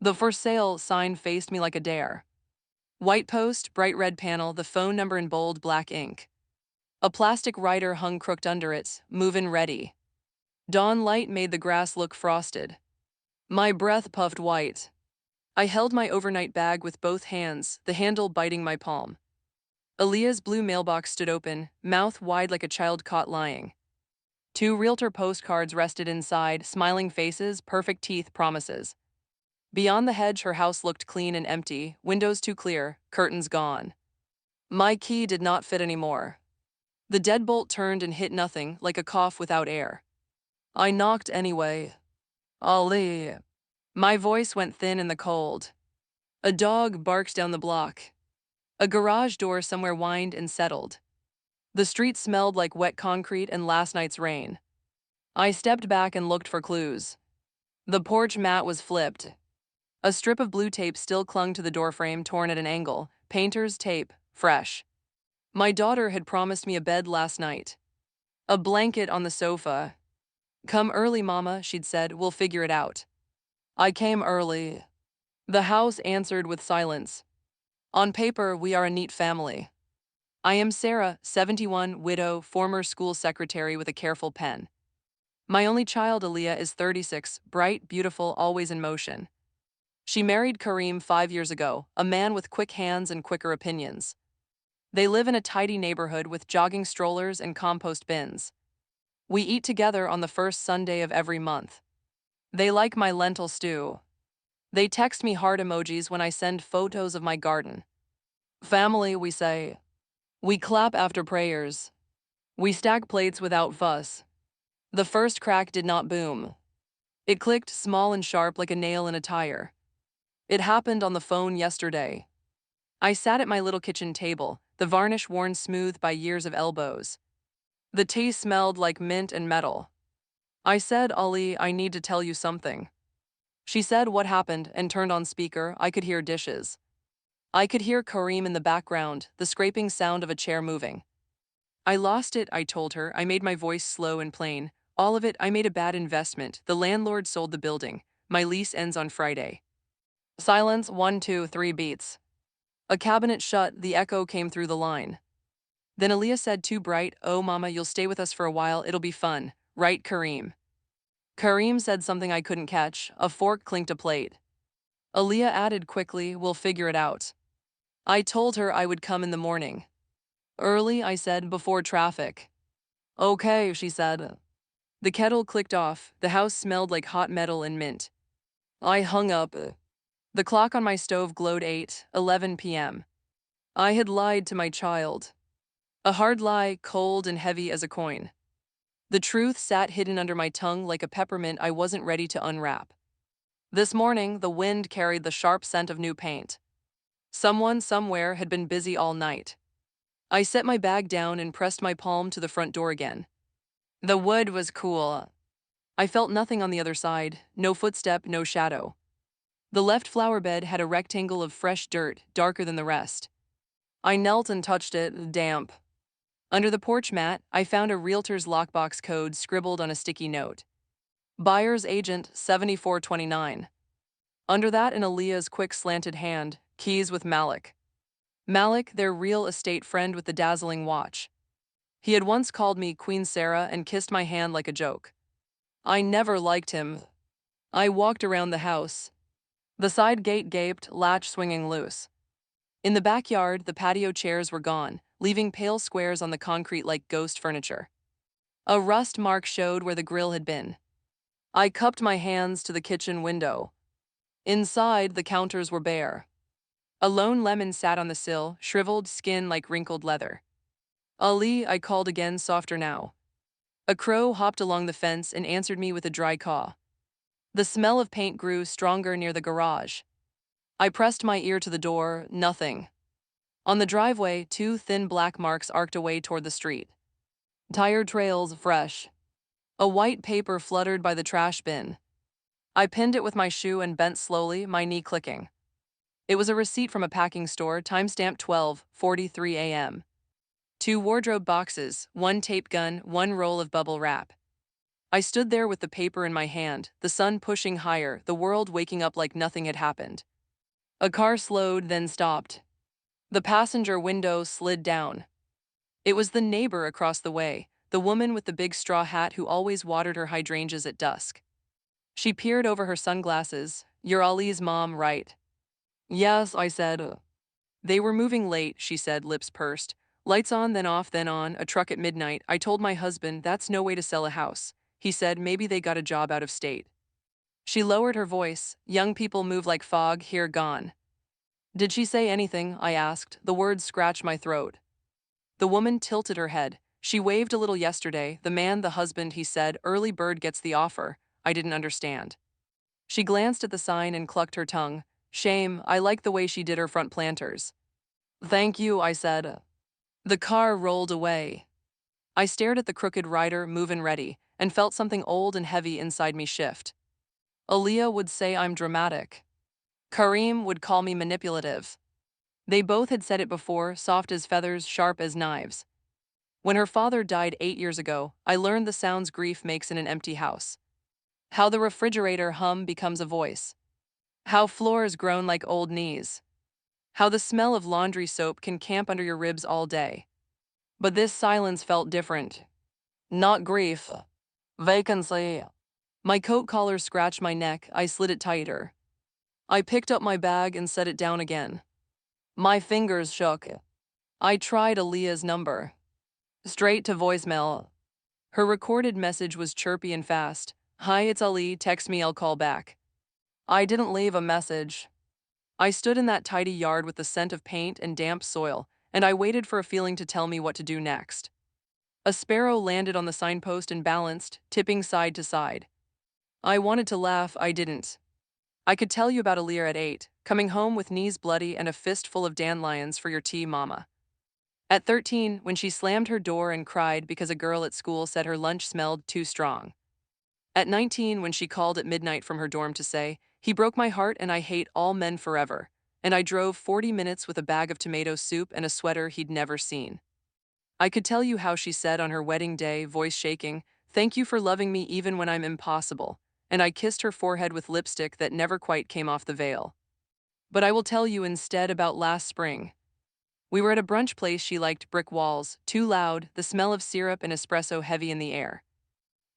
The for sale sign faced me like a dare. White post, bright red panel, the phone number in bold black ink. A plastic writer hung crooked under it, move-in ready. Dawn light made the grass look frosted. My breath puffed white. I held my overnight bag with both hands, the handle biting my palm. Aaliyah's blue mailbox stood open, mouth wide like a child caught lying. Two realtor postcards rested inside, smiling faces, perfect teeth, promises. Beyond the hedge, her house looked clean and empty, windows too clear, curtains gone. My key did not fit anymore. The deadbolt turned and hit nothing, like a cough without air. I knocked anyway. Ali. My voice went thin in the cold. A dog barked down the block. A garage door somewhere whined and settled. The street smelled like wet concrete and last night's rain. I stepped back and looked for clues. The porch mat was flipped. A strip of blue tape still clung to the doorframe, torn at an angle. Painter's tape, fresh. My daughter had promised me a bed last night. A blanket on the sofa. Come early, Mama, she'd said, we'll figure it out. I came early. The house answered with silence. On paper, we are a neat family. I am Sarah, 71, widow, former school secretary with a careful pen. My only child, Aaliyah, is 36, bright, beautiful, always in motion. She married Kareem 5 years ago, a man with quick hands and quicker opinions. They live in a tidy neighborhood with jogging strollers and compost bins. We eat together on the first Sunday of every month. They like my lentil stew. They text me heart emojis when I send photos of my garden. Family, we say. We clap after prayers. We stack plates without fuss. The first crack did not boom. It clicked small and sharp like a nail in a tire. It happened on the phone yesterday. I sat at my little kitchen table, the varnish worn smooth by years of elbows. The tea smelled like mint and metal. I said, Ali, I need to tell you something. She said what happened and turned on speaker. I could hear dishes. I could hear Kareem in the background, the scraping sound of a chair moving. I lost it, I told her. I made my voice slow and plain. All of it. I made a bad investment. The landlord sold the building. My lease ends on Friday. Silence, 1, 2, 3 beats. A cabinet shut, the echo came through the line. Then Aaliyah said too bright, oh mama, you'll stay with us for a while, it'll be fun. Right, Kareem? Kareem said something I couldn't catch. A fork clinked a plate. Aaliyah added quickly, we'll figure it out. I told her I would come in the morning. Early, I said, before traffic. Okay, she said. The kettle clicked off. The house smelled like hot metal and mint. I hung up. The clock on my stove glowed 8:11 p.m. I had lied to my child. A hard lie, cold and heavy as a coin. The truth sat hidden under my tongue like a peppermint I wasn't ready to unwrap. This morning, the wind carried the sharp scent of new paint. Someone somewhere had been busy all night. I set my bag down and pressed my palm to the front door again. The wood was cool. I felt nothing on the other side, no footstep, no shadow. The left flower bed had a rectangle of fresh dirt, darker than the rest. I knelt and touched it, damp. Under the porch mat, I found a realtor's lockbox code scribbled on a sticky note. Buyer's agent 7429. Under that, in Aaliyah's quick slanted hand, keys with Malik. Malik, their real estate friend with the dazzling watch. He had once called me Queen Sarah and kissed my hand like a joke. I never liked him. I walked around the house. The side gate gaped, latch swinging loose. In the backyard, the patio chairs were gone, leaving pale squares on the concrete like ghost furniture. A rust mark showed where the grill had been. I cupped my hands to the kitchen window. Inside, the counters were bare. A lone lemon sat on the sill, shriveled skin like wrinkled leather. Ali, I called again, softer now. A crow hopped along the fence and answered me with a dry caw. The smell of paint grew stronger near the garage. I pressed my ear to the door, nothing. On the driveway, two thin black marks arced away toward the street. Tired trails, fresh. A white paper fluttered by the trash bin. I pinned it with my shoe and bent slowly, my knee clicking. It was a receipt from a packing store, timestamp 12:43 a.m. Two wardrobe boxes, one tape gun, one roll of bubble wrap. I stood there with the paper in my hand, the sun pushing higher, the world waking up like nothing had happened. A car slowed, then stopped. The passenger window slid down. It was the neighbor across the way, the woman with the big straw hat who always watered her hydrangeas at dusk. She peered over her sunglasses. "You're Ali's mom, right?" "Yes," I said. "They were moving late," she said, lips pursed. "Lights on, then off, then on, a truck at midnight. I told my husband that's no way to sell a house." He said maybe they got a job out of state. She lowered her voice. "Young people move like fog, here gone." "Did she say anything?" I asked. The words scratched my throat. The woman tilted her head. "She waved a little yesterday. The man, the husband," he said. "Early bird gets the offer." I didn't understand. She glanced at the sign and clucked her tongue. "Shame, I like the way she did her front planters." "Thank you," I said. The car rolled away. I stared at the crooked rider, movin' ready, and felt something old and heavy inside me shift. Aaliyah would say I'm dramatic. Kareem would call me manipulative. They both had said it before, soft as feathers, sharp as knives. When her father died 8 years ago, I learned the sounds grief makes in an empty house. How the refrigerator hum becomes a voice. How floors groan like old knees. How the smell of laundry soap can camp under your ribs all day. But this silence felt different. Not grief. Vacancy. My coat collar scratched my neck. I slid it tighter. I picked up my bag and set it down again. My fingers shook. I tried Aaliyah's number. Straight to voicemail. Her recorded message was chirpy and fast. "Hi, it's Ali. Text me, I'll call back." I didn't leave a message. I stood in that tidy yard with the scent of paint and damp soil, and I waited for a feeling to tell me what to do next. A sparrow landed on the signpost and balanced, tipping side to side. I wanted to laugh, I didn't. I could tell you about Aaliyah at 8, coming home with knees bloody and a fist full of dandelions for your tea, mama. At 13, when she slammed her door and cried because a girl at school said her lunch smelled too strong. At 19, when she called at midnight from her dorm to say, "He broke my heart and I hate all men forever," and I drove 40 minutes with a bag of tomato soup and a sweater he'd never seen. I could tell you how she said on her wedding day, voice shaking, "Thank you for loving me even when I'm impossible," and I kissed her forehead with lipstick that never quite came off the veil. But I will tell you instead about last spring. We were at a brunch place she liked, brick walls, too loud, the smell of syrup and espresso heavy in the air.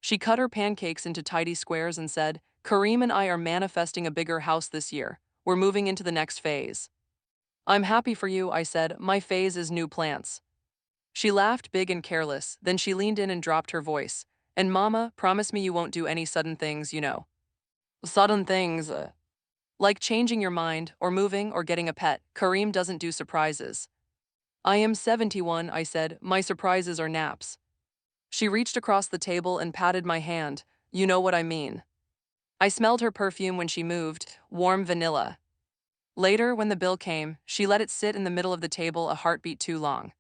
She cut her pancakes into tidy squares and said, "Kareem and I are manifesting a bigger house this year. We're moving into the next phase." "I'm happy for you," I said. "My phase is new plants." She laughed big and careless, then she leaned in and dropped her voice. "And mama, promise me you won't do any sudden things, you know." "Sudden things?" "Like changing your mind, or moving, or getting a pet. Kareem doesn't do surprises." "I am 71, I said. "My surprises are naps." She reached across the table and patted my hand. "You know what I mean." I smelled her perfume when she moved, warm vanilla. Later, when the bill came, she let it sit in the middle of the table a heartbeat too long.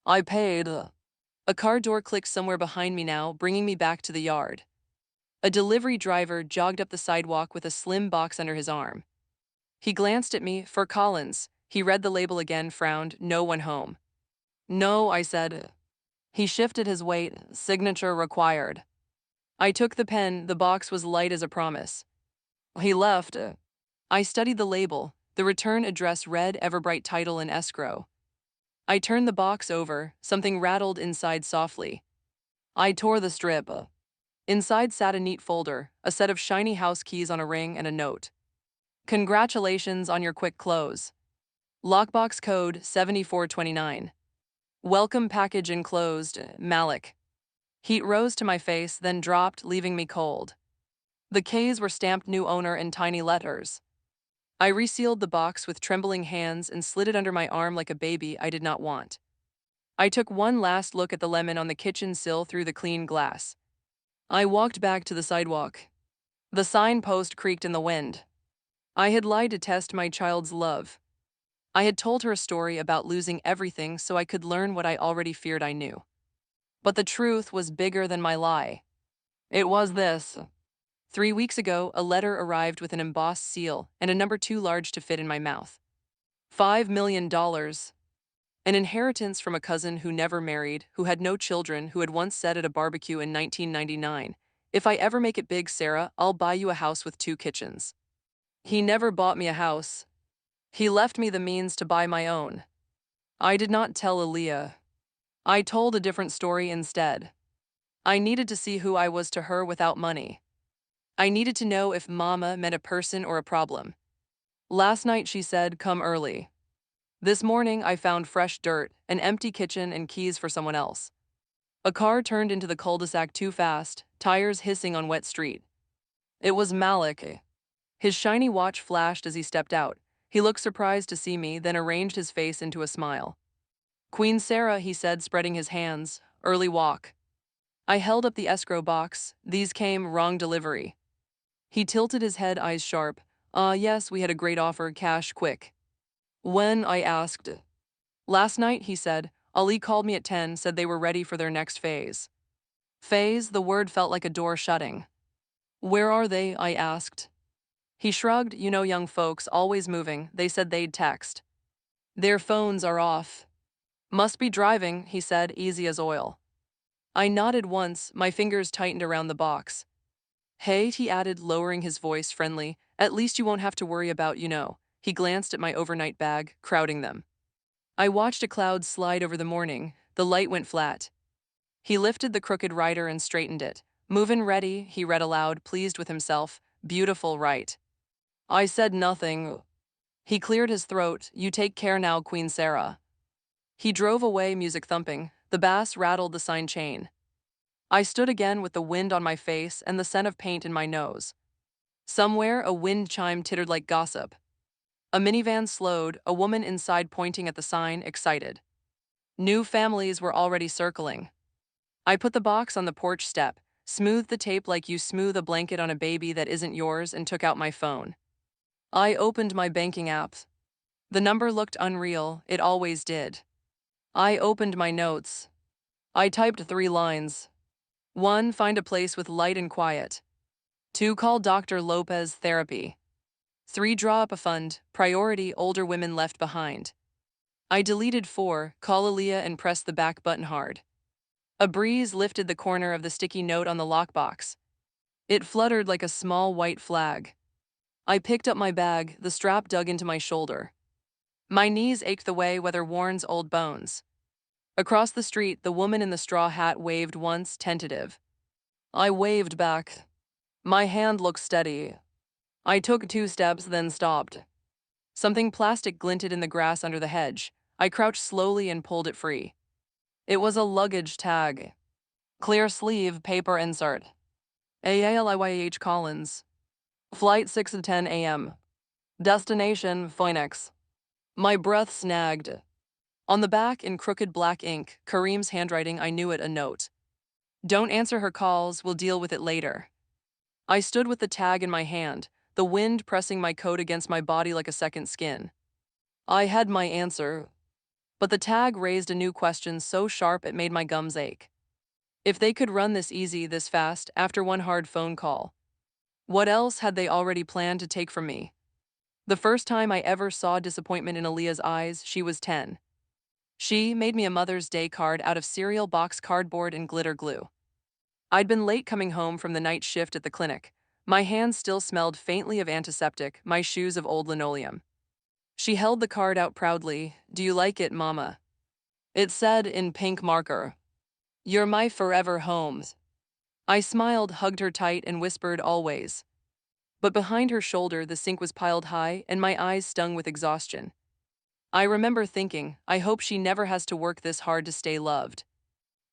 "I paid." A car door clicked somewhere behind me now, bringing me back to the yard. A delivery driver jogged up the sidewalk with a slim box under his arm. He glanced at me. "For Collins." He read the label again, frowned. "No one home." "No," I said. He shifted his weight. "Signature required." I took the pen. The box was light as a promise. He left. I studied the label. The return address read Everbright, title in escrow. I turned the box over. Something rattled inside softly. I tore the strip. Inside sat a neat folder, a set of shiny house keys on a ring and a note. "Congratulations on your quick close. Lockbox code 7429. Welcome package enclosed, Malik." Heat rose to my face, then dropped, leaving me cold. The K's were stamped new owner in tiny letters. I resealed the box with trembling hands and slid it under my arm like a baby I did not want. I took one last look at the lemon on the kitchen sill through the clean glass. I walked back to the sidewalk. The signpost creaked in the wind. I had lied to test my child's love. I had told her a story about losing everything so I could learn what I already feared I knew. But the truth was bigger than my lie. It was this. 3 weeks ago, a letter arrived with an embossed seal and a number too large to fit in my mouth. $5 million. An inheritance from a cousin who never married, who had no children, who had once said at a barbecue in 1999, If I ever make it big, Sarah, I'll buy you a house with 2 kitchens. He never bought me a house. He left me the means to buy my own. I did not tell Aaliyah. I told a different story instead. I needed to see who I was to her without money. I needed to know if mama meant a person or a problem. Last night she said, come early. This morning I found fresh dirt, an empty kitchen, and keys for someone else. A car turned into the cul-de-sac too fast, tires hissing on wet street. It was Malik. His shiny watch flashed as he stepped out. He looked surprised to see me, then arranged his face into a smile. Queen Sarah, he said, spreading his hands. Early walk. I held up the escrow box. These came wrong delivery. He tilted his head, eyes sharp. Yes, we had a great offer, cash, quick. When? I asked. Last night, he said. Ali called me at 10, said they were ready for their next phase. Phase, the word felt like a door shutting. Where are they? I asked. He shrugged. You know, young folks, always moving. They said they'd text. Their phones are off. Must be driving, he said, easy as oil. I nodded once, my fingers tightened around the box. Hey, he added, lowering his voice, friendly, at least you won't have to worry about, you know. He glanced at my overnight bag, crowding them. I watched a cloud slide over the morning. The light went flat. He lifted the crooked rider and straightened it. Movin' ready, he read aloud, pleased with himself. Beautiful, right? I said nothing. He cleared his throat. You take care now, Queen Sarah. He drove away, music thumping. The bass rattled the sign chain. I stood again with the wind on my face and the scent of paint in my nose. Somewhere, a wind chime tittered like gossip. A minivan slowed, a woman inside pointing at the sign, excited. New families were already circling. I put the box on the porch step, smoothed the tape like you smooth a blanket on a baby that isn't yours, and took out my phone. I opened my banking app. The number looked unreal, it always did. I opened my notes. I typed 3 lines. 1. Find a place with light and quiet. 2. Call Dr. Lopez Therapy. 3. Draw up a fund, priority older women left behind. I deleted 4. Call Aaliyah and press the back button hard. A breeze lifted the corner of the sticky note on the lockbox. It fluttered like a small white flag. I picked up my bag, the strap dug into my shoulder. My knees ached the way weather warns old bones. Across the street, the woman in the straw hat waved once, tentative. I waved back. My hand looked steady. I took 2 steps, then stopped. Something plastic glinted in the grass under the hedge. I crouched slowly and pulled it free. It was a luggage tag. Clear sleeve, paper insert. ALIYH Collins. Flight 6 to 10 a.m. Destination, Phoenix. My breath snagged. On the back, in crooked black ink, Kareem's handwriting, I knew it, a note. Don't answer her calls, we'll deal with it later. I stood with the tag in my hand, the wind pressing my coat against my body like a second skin. I had my answer, but the tag raised a new question so sharp it made my gums ache. If they could run this easy, this fast, after one hard phone call, what else had they already planned to take from me? The first time I ever saw disappointment in Aaliyah's eyes, she was 10. She made me a Mother's Day card out of cereal box cardboard and glitter glue. I'd been late coming home from the night shift at the clinic. My hands still smelled faintly of antiseptic, my shoes of old linoleum. She held the card out proudly. Do you like it, Mama? It said in pink marker, You're my forever home. I smiled, hugged her tight, and whispered, always. But behind her shoulder, the sink was piled high, and my eyes stung with exhaustion. I remember thinking, I hope she never has to work this hard to stay loved.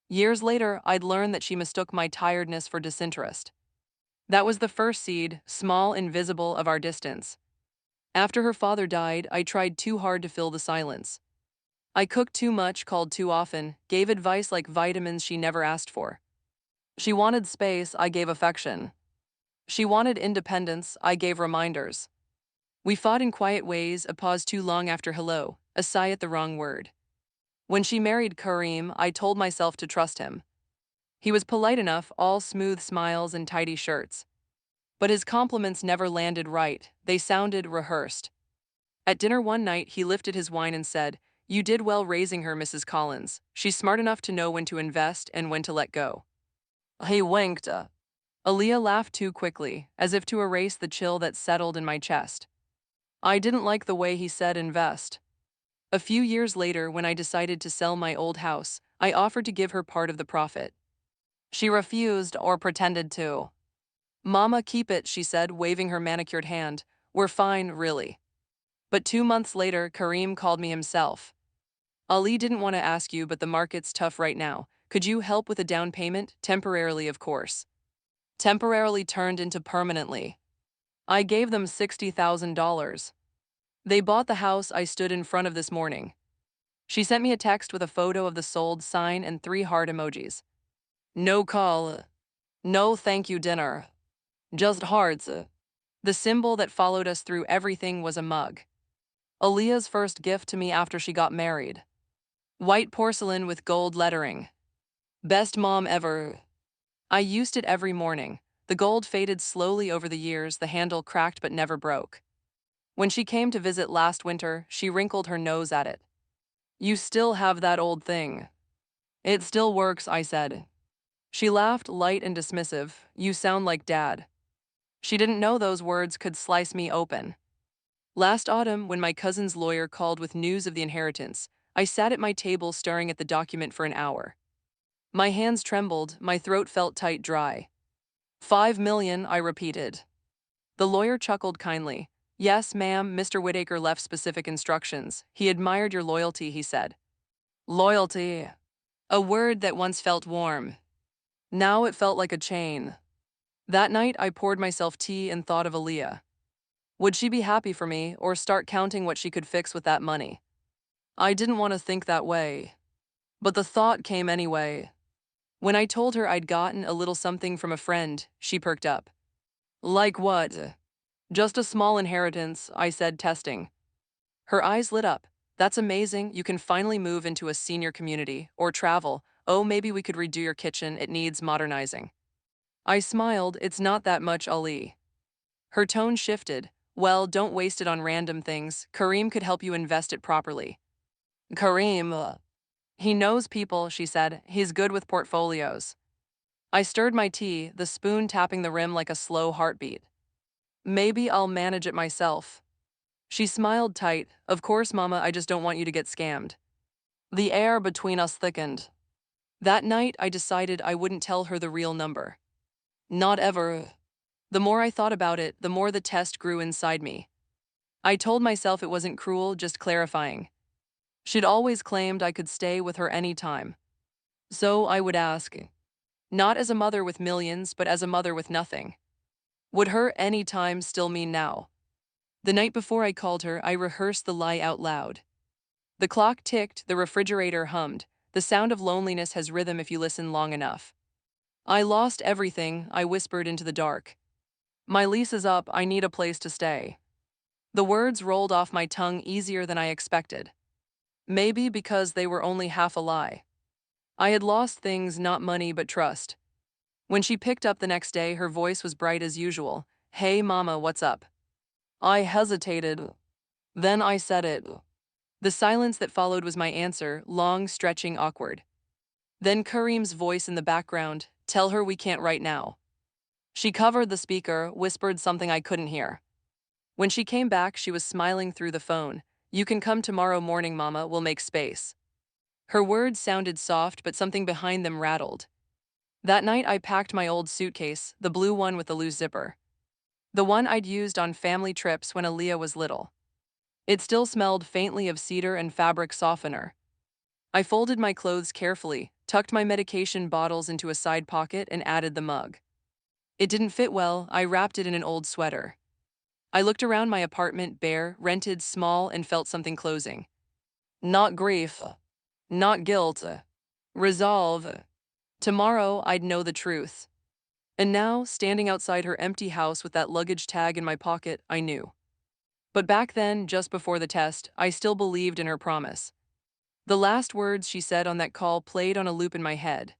Years later, I'd learned that she mistook my tiredness for disinterest. That was the first seed, small and visible, of our distance. After her father died, I tried too hard to fill the silence. I cooked too much, called too often, gave advice like vitamins she never asked for. She wanted space, I gave affection. She wanted independence, I gave reminders. We fought in quiet ways, a pause too long after hello, a sigh at the wrong word. When she married Kareem, I told myself to trust him. He was polite enough, all smooth smiles and tidy shirts. But his compliments never landed right, they sounded rehearsed. At dinner one night, he lifted his wine and said, You did well raising her, Mrs. Collins. She's smart enough to know when to invest and when to let go. He winked. Aaliyah laughed too quickly, as if to erase the chill that settled in my chest. I didn't like the way he said invest. A few years later, when I decided to sell my old house, I offered to give her part of the profit. She refused or pretended to. Mama, keep it, she said, waving her manicured hand. We're fine, really. But 2 months later, Kareem called me himself. Ali didn't want to ask you, but the market's tough right now. Could you help with a down payment? Temporarily, of course. Temporarily turned into permanently. I gave them $60,000. They bought the house I stood in front of this morning. She sent me a text with a photo of the sold sign and 3 heart emojis. No call. No thank you dinner. Just hearts. The symbol that followed us through everything was a mug. Aaliyah's first gift to me after she got married. White porcelain with gold lettering. Best mom ever. I used it every morning. The gold faded slowly over the years, the handle cracked but never broke. When she came to visit last winter, she wrinkled her nose at it. You still have that old thing. It still works, I said. She laughed, light and dismissive. You sound like Dad. She didn't know those words could slice me open. Last autumn, when my cousin's lawyer called with news of the inheritance, I sat at my table staring at the document for an hour. My hands trembled, my throat felt tight dry. 5 million, I repeated. The lawyer chuckled kindly. Yes, ma'am, Mr. Whitaker left specific instructions. He admired your loyalty, he said. Loyalty. A word that once felt warm. Now it felt like a chain. That night, I poured myself tea and thought of Aaliyah. Would she be happy for me, or start counting what she could fix with that money? I didn't want to think that way. But the thought came anyway. When I told her I'd gotten a little something from a friend, she perked up. Like what? Just a small inheritance, I said, testing. Her eyes lit up. That's amazing, you can finally move into a senior community, or travel. Oh, maybe we could redo your kitchen, it needs modernizing. I smiled, it's not that much, Ali. Her tone shifted. Well, don't waste it on random things. Kareem could help you invest it properly. Kareem. He knows people, she said. He's good with portfolios. I stirred my tea, the spoon tapping the rim like a slow heartbeat. Maybe I'll manage it myself. She smiled tight. Of course, Mama, I just don't want you to get scammed. The air between us thickened. That night, I decided I wouldn't tell her the real number. Not ever. The more I thought about it, the more the test grew inside me. I told myself it wasn't cruel, just clarifying. She'd always claimed I could stay with her any time. So I would ask, not as a mother with millions, but as a mother with nothing. Would her any time still mean now? The night before I called her, I rehearsed the lie out loud. The clock ticked, the refrigerator hummed. The sound of loneliness has rhythm if you listen long enough. I lost everything, I whispered into the dark. My lease is up, I need a place to stay. The words rolled off my tongue easier than I expected. Maybe because they were only half a lie. I had lost things, not money but trust. When she picked up the next day, her voice was bright as usual. Hey, Mama, what's up? I hesitated. Then I said it. The silence that followed was my answer, long, stretching, awkward. Then Kareem's voice in the background, tell her we can't right now. She covered the speaker, whispered something I couldn't hear. When she came back, she was smiling through the phone. You can come tomorrow morning, Mama, we'll make space. Her words sounded soft, but something behind them rattled. That night, I packed my old suitcase, the blue one with the loose zipper. The one I'd used on family trips when Aaliyah was little. It still smelled faintly of cedar and fabric softener. I folded my clothes carefully, tucked my medication bottles into a side pocket, and added the mug. It didn't fit well, I wrapped it in an old sweater. I looked around my apartment, bare, rented, small, and felt something closing. Not grief. Not guilt. Resolve. Tomorrow, I'd know the truth. And now, standing outside her empty house with that luggage tag in my pocket, I knew. But back then, just before the test, I still believed in her promise. The last words she said on that call played on a loop in my head.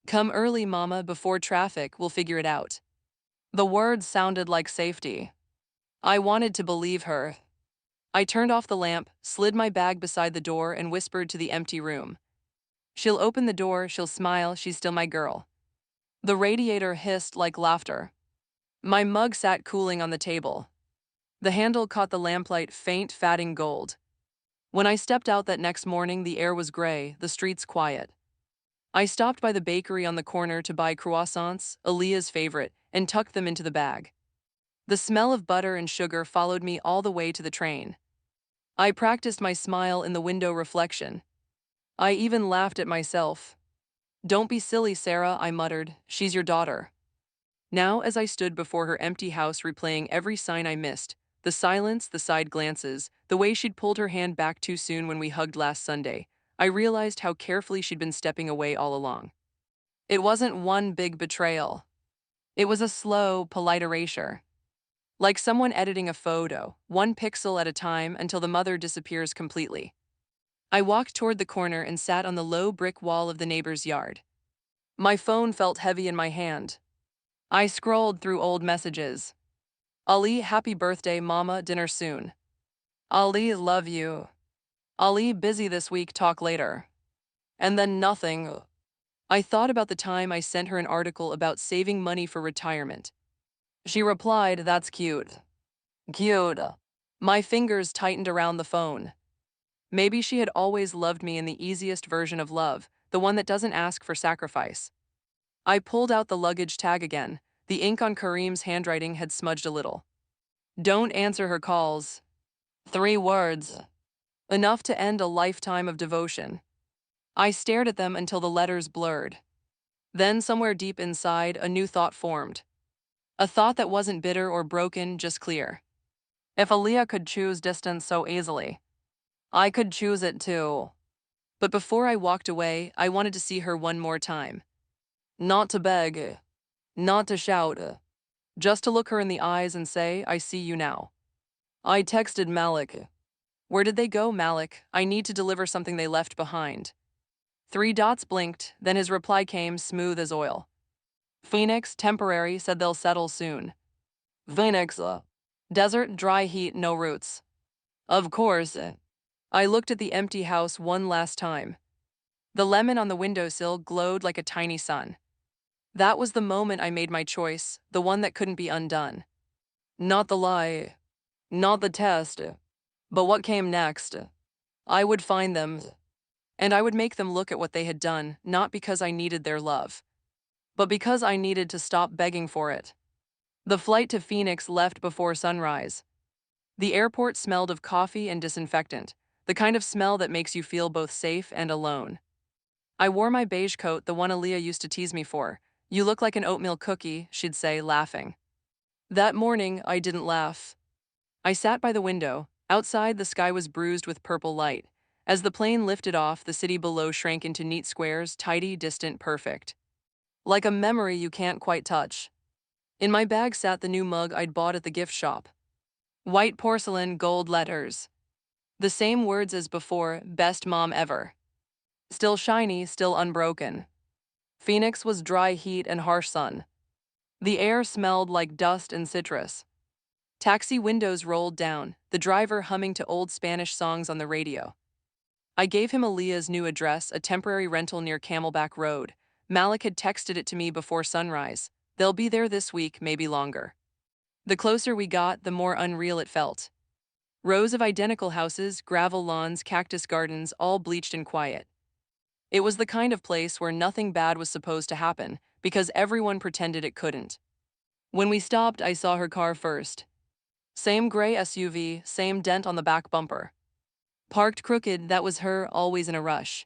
Come early, Mama, before traffic, we'll figure it out. The words sounded like safety. I wanted to believe her. I turned off the lamp, slid my bag beside the door, and whispered to the empty room. She'll open the door, she'll smile, she's still my girl. The radiator hissed like laughter. My mug sat cooling on the table. The handle caught the lamplight faint, fatting gold. When I stepped out that next morning, the air was gray, the streets quiet. I stopped by the bakery on the corner to buy croissants, Aaliyah's favorite, and tucked them into the bag. The smell of butter and sugar followed me all the way to the train. I practiced my smile in the window reflection. I even laughed at myself. "Don't be silly, Sarah," I muttered. "She's your daughter." Now, as I stood before her empty house replaying every sign I missed, the silence, the side glances, the way she'd pulled her hand back too soon when we hugged last Sunday, I realized how carefully she'd been stepping away all along. It wasn't one big betrayal. It was a slow, polite erasure. Like someone editing a photo, one pixel at a time until the mother disappears completely. I walked toward the corner and sat on the low brick wall of the neighbor's yard. My phone felt heavy in my hand. I scrolled through old messages. "Ali, happy birthday, mama, dinner soon." "Ali, love you." "Ali, busy this week, talk later." And then nothing. I thought about the time I sent her an article about saving money for retirement. She replied, "That's cute." Cute. My fingers tightened around the phone. Maybe she had always loved me in the easiest version of love, the one that doesn't ask for sacrifice. I pulled out the luggage tag again. The ink on Kareem's handwriting had smudged a little. "Don't answer her calls." 3 words. Enough to end a lifetime of devotion. I stared at them until the letters blurred. Then, somewhere deep inside, a new thought formed. A thought that wasn't bitter or broken, just clear. If Aaliyah could choose distance so easily, I could choose it too. But before I walked away, I wanted to see her one more time. Not to beg, not to shout, just to look her in the eyes and say, "I see you now." I texted Malik. "Where did they go, Malik? I need to deliver something they left behind." 3 dots blinked, then his reply came smooth as oil. "Phoenix, temporary, said they'll settle soon." Phoenix, desert, dry heat, no roots. Of course. I looked at the empty house one last time. The lemon on the windowsill glowed like a tiny sun. That was the moment I made my choice, the one that couldn't be undone. Not the lie, not the test, but what came next. I would find them, and I would make them look at what they had done, not because I needed their love, but because I needed to stop begging for it. The flight to Phoenix left before sunrise. The airport smelled of coffee and disinfectant, the kind of smell that makes you feel both safe and alone. I wore my beige coat, the one Aaliyah used to tease me for. "You look like an oatmeal cookie," she'd say, laughing. That morning, I didn't laugh. I sat by the window. Outside, the sky was bruised with purple light. As the plane lifted off, the city below shrank into neat squares, tidy, distant, perfect. Like a memory you can't quite touch. In my bag sat the new mug I'd bought at the gift shop. White porcelain, gold letters. The same words as before, "Best mom ever." Still shiny, still unbroken. Phoenix was dry heat and harsh sun. The air smelled like dust and citrus. Taxi windows rolled down, the driver humming to old Spanish songs on the radio. I gave him Aaliyah's new address, a temporary rental near Camelback Road. Malik had texted it to me before sunrise. They'll be there this week, maybe longer. The closer we got, the more unreal it felt. Rows of identical houses, gravel lawns, cactus gardens, all bleached and quiet. It was the kind of place where nothing bad was supposed to happen, because everyone pretended it couldn't. When we stopped, I saw her car first. Same gray SUV, same dent on the back bumper. Parked crooked, that was her, always in a rush.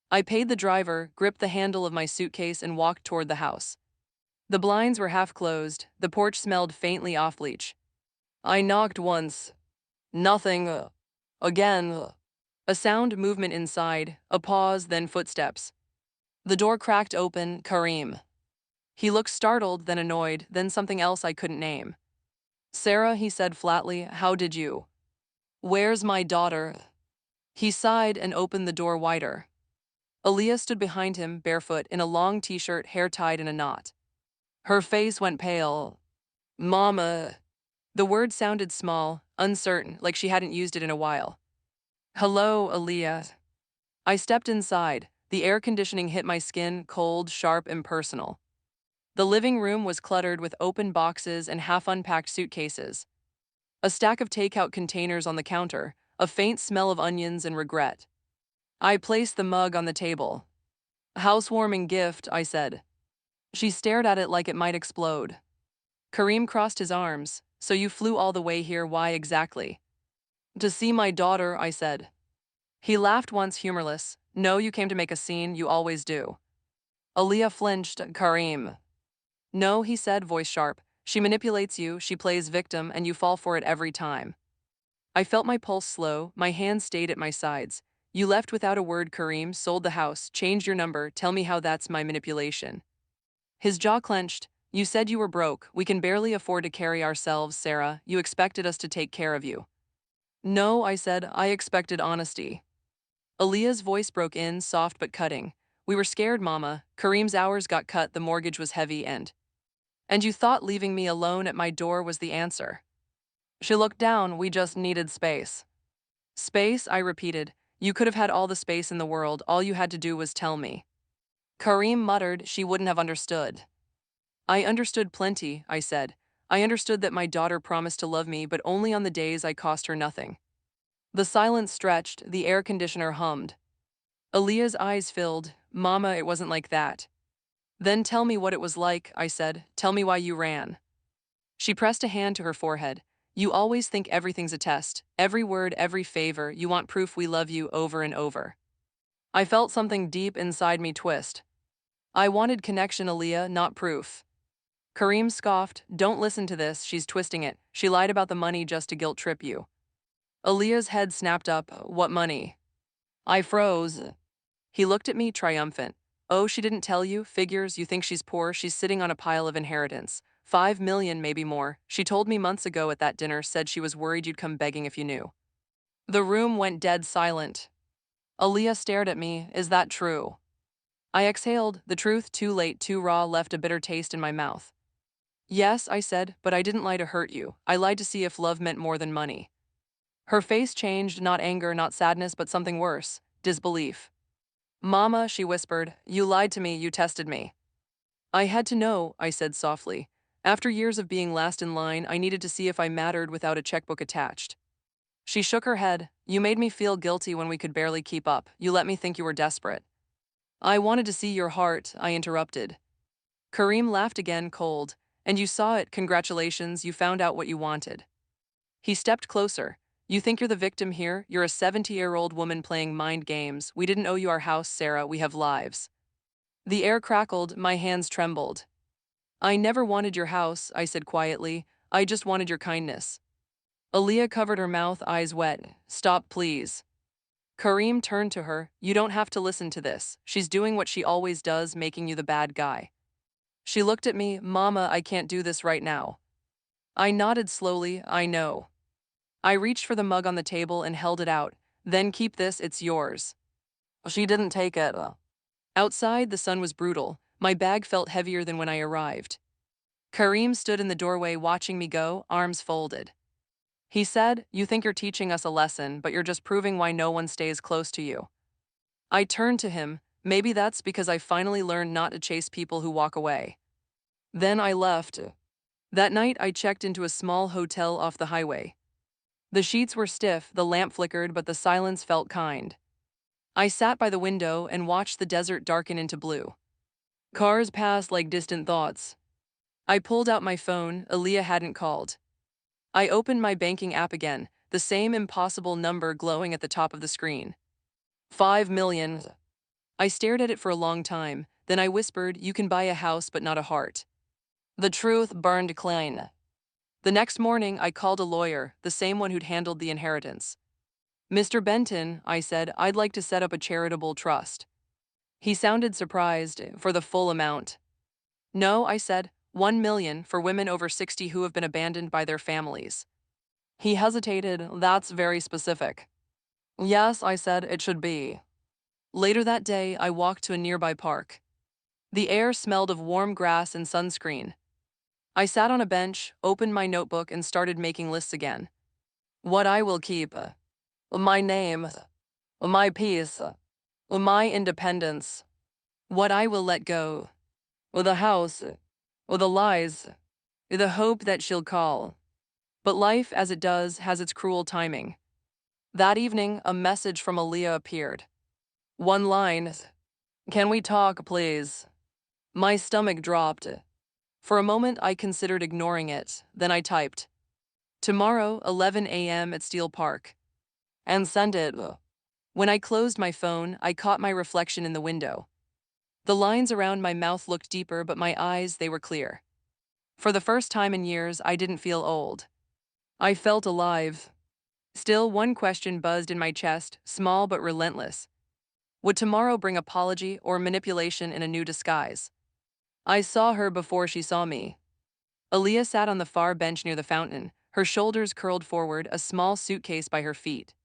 I paid the driver, gripped the handle of my suitcase, and walked toward the house. The blinds were half closed, the porch smelled faintly off bleach. I knocked once. Nothing. Again. A sound, movement inside, a pause, then footsteps. The door cracked open, Kareem. He looked startled, then annoyed, then something else I couldn't name. "Sarah," he said flatly, "how did you?" "Where's my daughter?" He sighed and opened the door wider. Aaliyah stood behind him, barefoot, in a long t-shirt, hair tied in a knot. Her face went pale. "Mama." The word sounded small, uncertain, like she hadn't used it in a while. "Hello, Aaliyah." I stepped inside. The air conditioning hit my skin, cold, sharp, impersonal. The living room was cluttered with open boxes and half-unpacked suitcases. A stack of takeout containers on the counter, a faint smell of onions and regret. I placed the mug on the table. Housewarming gift, I said. She stared at it like it might explode. Kareem crossed his arms. So you flew all the way here, why exactly? To see my daughter, I said. He laughed once, humorless. No, you came to make a scene, you always do. Aaliyah flinched. Kareem. No, he said, voice sharp. She manipulates you, she plays victim, and you fall for it every time. I felt my pulse slow, my hands stayed at my sides. You left without a word, Kareem, sold the house, changed your number, tell me how that's my manipulation. His jaw clenched. You said you were broke, we can barely afford to carry ourselves, Sarah, you expected us to take care of you. No, I said, I expected honesty. Aaliyah's voice broke in, soft but cutting. We were scared, Mama. Kareem's hours got cut, the mortgage was heavy and you thought leaving me alone at my door was the answer. She looked down, we just needed space. Space, I repeated. You could have had all the space in the world, all you had to do was tell me. Kareem muttered she wouldn't have understood. I understood plenty, I said. I understood that my daughter promised to love me, but only on the days I cost her nothing. The silence stretched, the air conditioner hummed. Aaliyah's eyes filled. Mama, it wasn't like that. Then tell me what it was like, I said. Tell me why you ran. She pressed a hand to her forehead. You always think everything's a test. Every word, every favor, you want proof we love you over and over. I felt something deep inside me twist. I wanted connection, Aaliyah, not proof. Kareem scoffed. Don't listen to this, she's twisting it. She lied about the money just to guilt trip you. Aaliyah's head snapped up. What money? I froze. He looked at me, triumphant. Oh, she didn't tell you? Figures, you think she's poor, she's sitting on a pile of inheritance. 5 million, maybe more. She told me months ago at that dinner, said she was worried you'd come begging if you knew. The room went dead silent. Aaliyah stared at me. Is that true? I exhaled. The truth, too late, too raw, left a bitter taste in my mouth. Yes, I said, but I didn't lie to hurt you. I lied to see if love meant more than money. Her face changed, not anger, not sadness, but something worse, disbelief. Mama, she whispered, you lied to me, you tested me. I had to know, I said softly. After years of being last in line, I needed to see if I mattered without a checkbook attached. She shook her head. You made me feel guilty when we could barely keep up. You let me think you were desperate. I wanted to see your heart, I interrupted. Kareem laughed again, cold. And you saw it, congratulations, you found out what you wanted. He stepped closer. You think you're the victim here? You're a 70-year-old woman playing mind games. We didn't owe you our house, Sarah, we have lives. The air crackled, my hands trembled. I never wanted your house, I said quietly. I just wanted your kindness. Aaliyah covered her mouth, eyes wet. Stop, please. Kareem turned to her. You don't have to listen to this. She's doing what she always does, making you the bad guy. She looked at me. Mama, I can't do this right now. I nodded slowly. I know. I reached for the mug on the table and held it out. Then keep this, it's yours. She didn't take it. Outside, the sun was brutal. My bag felt heavier than when I arrived. Kareem stood in the doorway watching me go, arms folded. He said, you think you're teaching us a lesson, but you're just proving why no one stays close to you. I turned to him. Maybe that's because I finally learned not to chase people who walk away. Then I left. That night, I checked into a small hotel off the highway. The sheets were stiff, the lamp flickered, but the silence felt kind. I sat by the window and watched the desert darken into blue. Cars passed like distant thoughts. I pulled out my phone. Aaliyah hadn't called. I opened my banking app again, the same impossible number glowing at the top of the screen. 5 million. I stared at it for a long time, then I whispered, you can buy a house but not a heart. The truth burned clean. The next morning, I called a lawyer, the same one who'd handled the inheritance. Mr. Benton, I said, I'd like to set up a charitable trust. He sounded surprised. For the full amount. No, I said, 1 million for women over 60 who have been abandoned by their families. He hesitated. That's very specific. Yes, I said, it should be. Later that day, I walked to a nearby park. The air smelled of warm grass and sunscreen. I sat on a bench, opened my notebook, and started making lists again. What I will keep. My name. My peace. My independence. What I will let go. The house. or the lies, the hope that she'll call. But life, as it does, has its cruel timing. That evening, a message from Aaliyah appeared. One line, "Can we talk, please?" My stomach dropped. For a moment, I considered ignoring it. Then I typed, "Tomorrow, 11 a.m. at Steel Park," and sent it. When I closed my phone, I caught my reflection in the window. The lines around my mouth looked deeper, but my eyes, they were clear. For the first time in years, I didn't feel old. I felt alive. Still, one question buzzed in my chest, small but relentless. Would tomorrow bring apology or manipulation in a new disguise? I saw her before she saw me. Aaliyah sat on the far bench near the fountain, her shoulders curled forward, a small suitcase by her feet.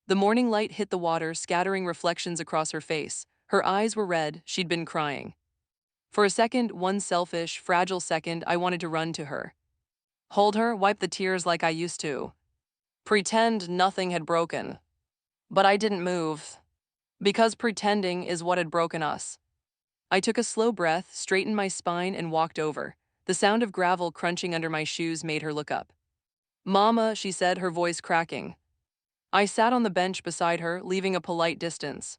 The morning light hit the water, scattering reflections across her face. Her eyes were red, she'd been crying. For a second, one selfish, fragile second, I wanted to run to her. Hold her, wipe the tears like I used to. Pretend nothing had broken. But I didn't move. Because pretending is what had broken us. I took a slow breath, straightened my spine, and walked over. The sound of gravel crunching under my shoes made her look up. "Mama," she said, her voice cracking. I sat on the bench beside her, leaving a polite distance.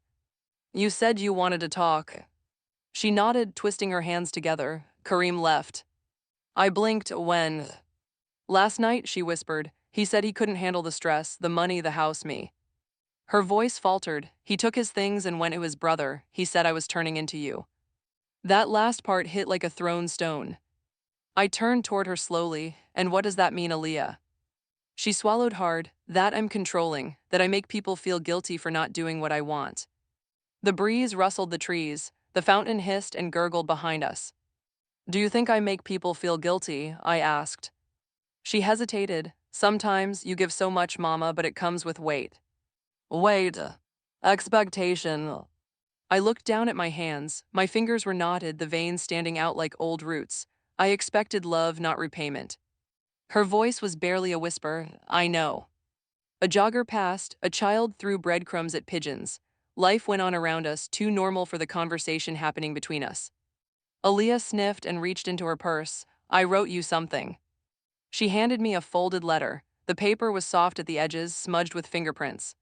"You said you wanted to talk." She nodded, twisting her hands together. Kareem left. I blinked. When? "Last night," she whispered. "He said he couldn't handle the stress, the money, the house, me." Her voice faltered. "He took his things and went to his brother. He said I was turning into you." That last part hit like a thrown stone. I turned toward her slowly. "And what does that mean, Aaliyah?" She swallowed hard. "That I'm controlling, that I make people feel guilty for not doing what I want." The breeze rustled the trees. The fountain hissed and gurgled behind us. "Do you think I make people feel guilty?" I asked. She hesitated. "Sometimes you give so much, Mama, but it comes with weight." "Weight. Expectation." I looked down at my hands. My fingers were knotted, the veins standing out like old roots. I expected love, not repayment. Her voice was barely a whisper. "I know." A jogger passed. A child threw breadcrumbs at pigeons. Life went on around us, too normal for the conversation happening between us. Aaliyah sniffed and reached into her purse. "I wrote you something." She handed me a folded letter. The paper was soft at the edges, smudged with fingerprints.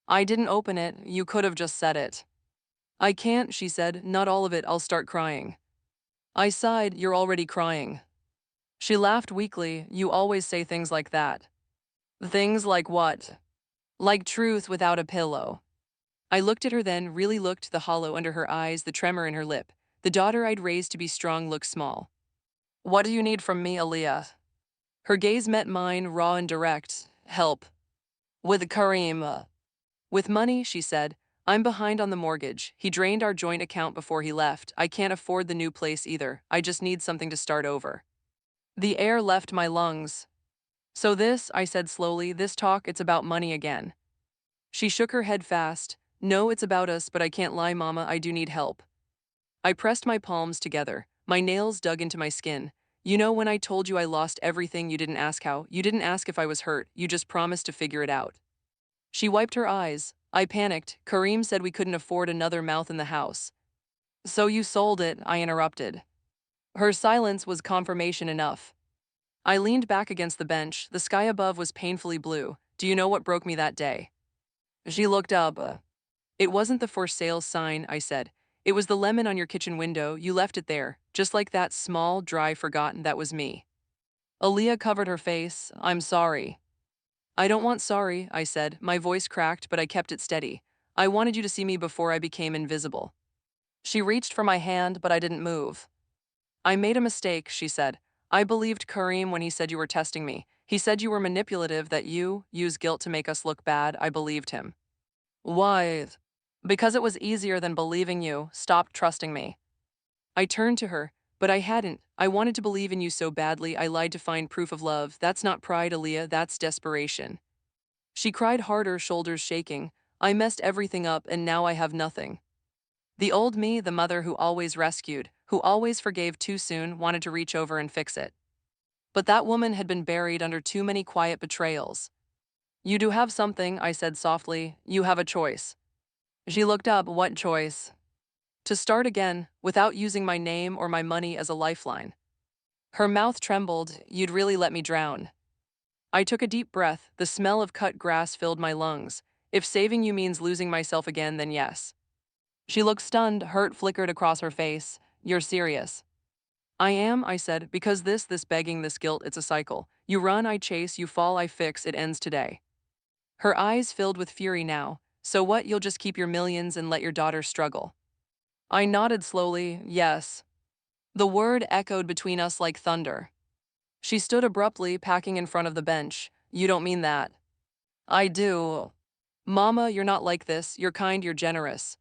"I didn't open it. You could have just said it." "I can't," she said. "Not all of it. I'll start crying." I sighed. "You're already crying." She laughed weakly. "You always say things like that." "Things like what?" "Like truth without a pillow." I looked at her then, really looked, the hollow under her eyes, the tremor in her lip. The daughter I'd raised to be strong looked small. "What do you need from me, Aaliyah?" Her gaze met mine, raw and direct. "Help." "With Kareem?" "With money," she said. "I'm behind on the mortgage. He drained our joint account before he left. I can't afford the new place either. I just need something to start over." The air left my lungs. "So this," I said slowly, "this talk, it's about money again." She shook her head fast. "No, it's about us, but I can't lie, Mama, I do need help." I pressed my palms together. My nails dug into my skin. "You know when I told you I lost everything, you didn't ask how. You didn't ask if I was hurt. You just promised to figure it out." She wiped her eyes. I panicked. "Kareem said we couldn't afford another mouth in the house." "So you sold it," I interrupted. Her silence was confirmation enough. I leaned back against the bench. The sky above was painfully blue. "Do you know what broke me that day?" She looked up. "It wasn't the for sale sign," I said. "It was the lemon on your kitchen window. You left it there. Just like that, small, dry, forgotten. That was me." Aaliyah covered her face. "I'm sorry." "I don't want sorry," I said. My voice cracked, but I kept it steady. "I wanted you to see me before I became invisible." She reached for my hand, but I didn't move. "I made a mistake," she said. "I believed Kareem when he said you were testing me. He said you were manipulative, that you use guilt to make us look bad. I believed him." "Why?" "Because it was easier than believing you. Stopped trusting me." I turned to her. "But I hadn't. I wanted to believe in you so badly. I lied to find proof of love. That's not pride, Aaliyah. That's desperation." She cried harder, shoulders shaking. "I messed everything up, and now I have nothing." The old me, the mother who always rescued, who always forgave too soon, wanted to reach over and fix it. But that woman had been buried under too many quiet betrayals. "You do have something," I said softly. "You have a choice." She looked up. "What choice?" "To start again, without using my name or my money as a lifeline." Her mouth trembled. You'd really let me drown. I took a deep breath. The smell of cut grass filled my lungs. If saving you means losing myself again, then yes. She looked stunned, hurt flickered across her face. You're serious. I am, I said, because this begging, this guilt, it's a cycle. You run, I chase, you fall, I fix, it ends today. Her eyes filled with fury now. So what, you'll just keep your millions and let your daughter struggle? I nodded slowly, yes. The word echoed between us like thunder. She stood abruptly, packing in front of the bench. You don't mean that. I do. Mama, you're not like this. You're kind, you're generous.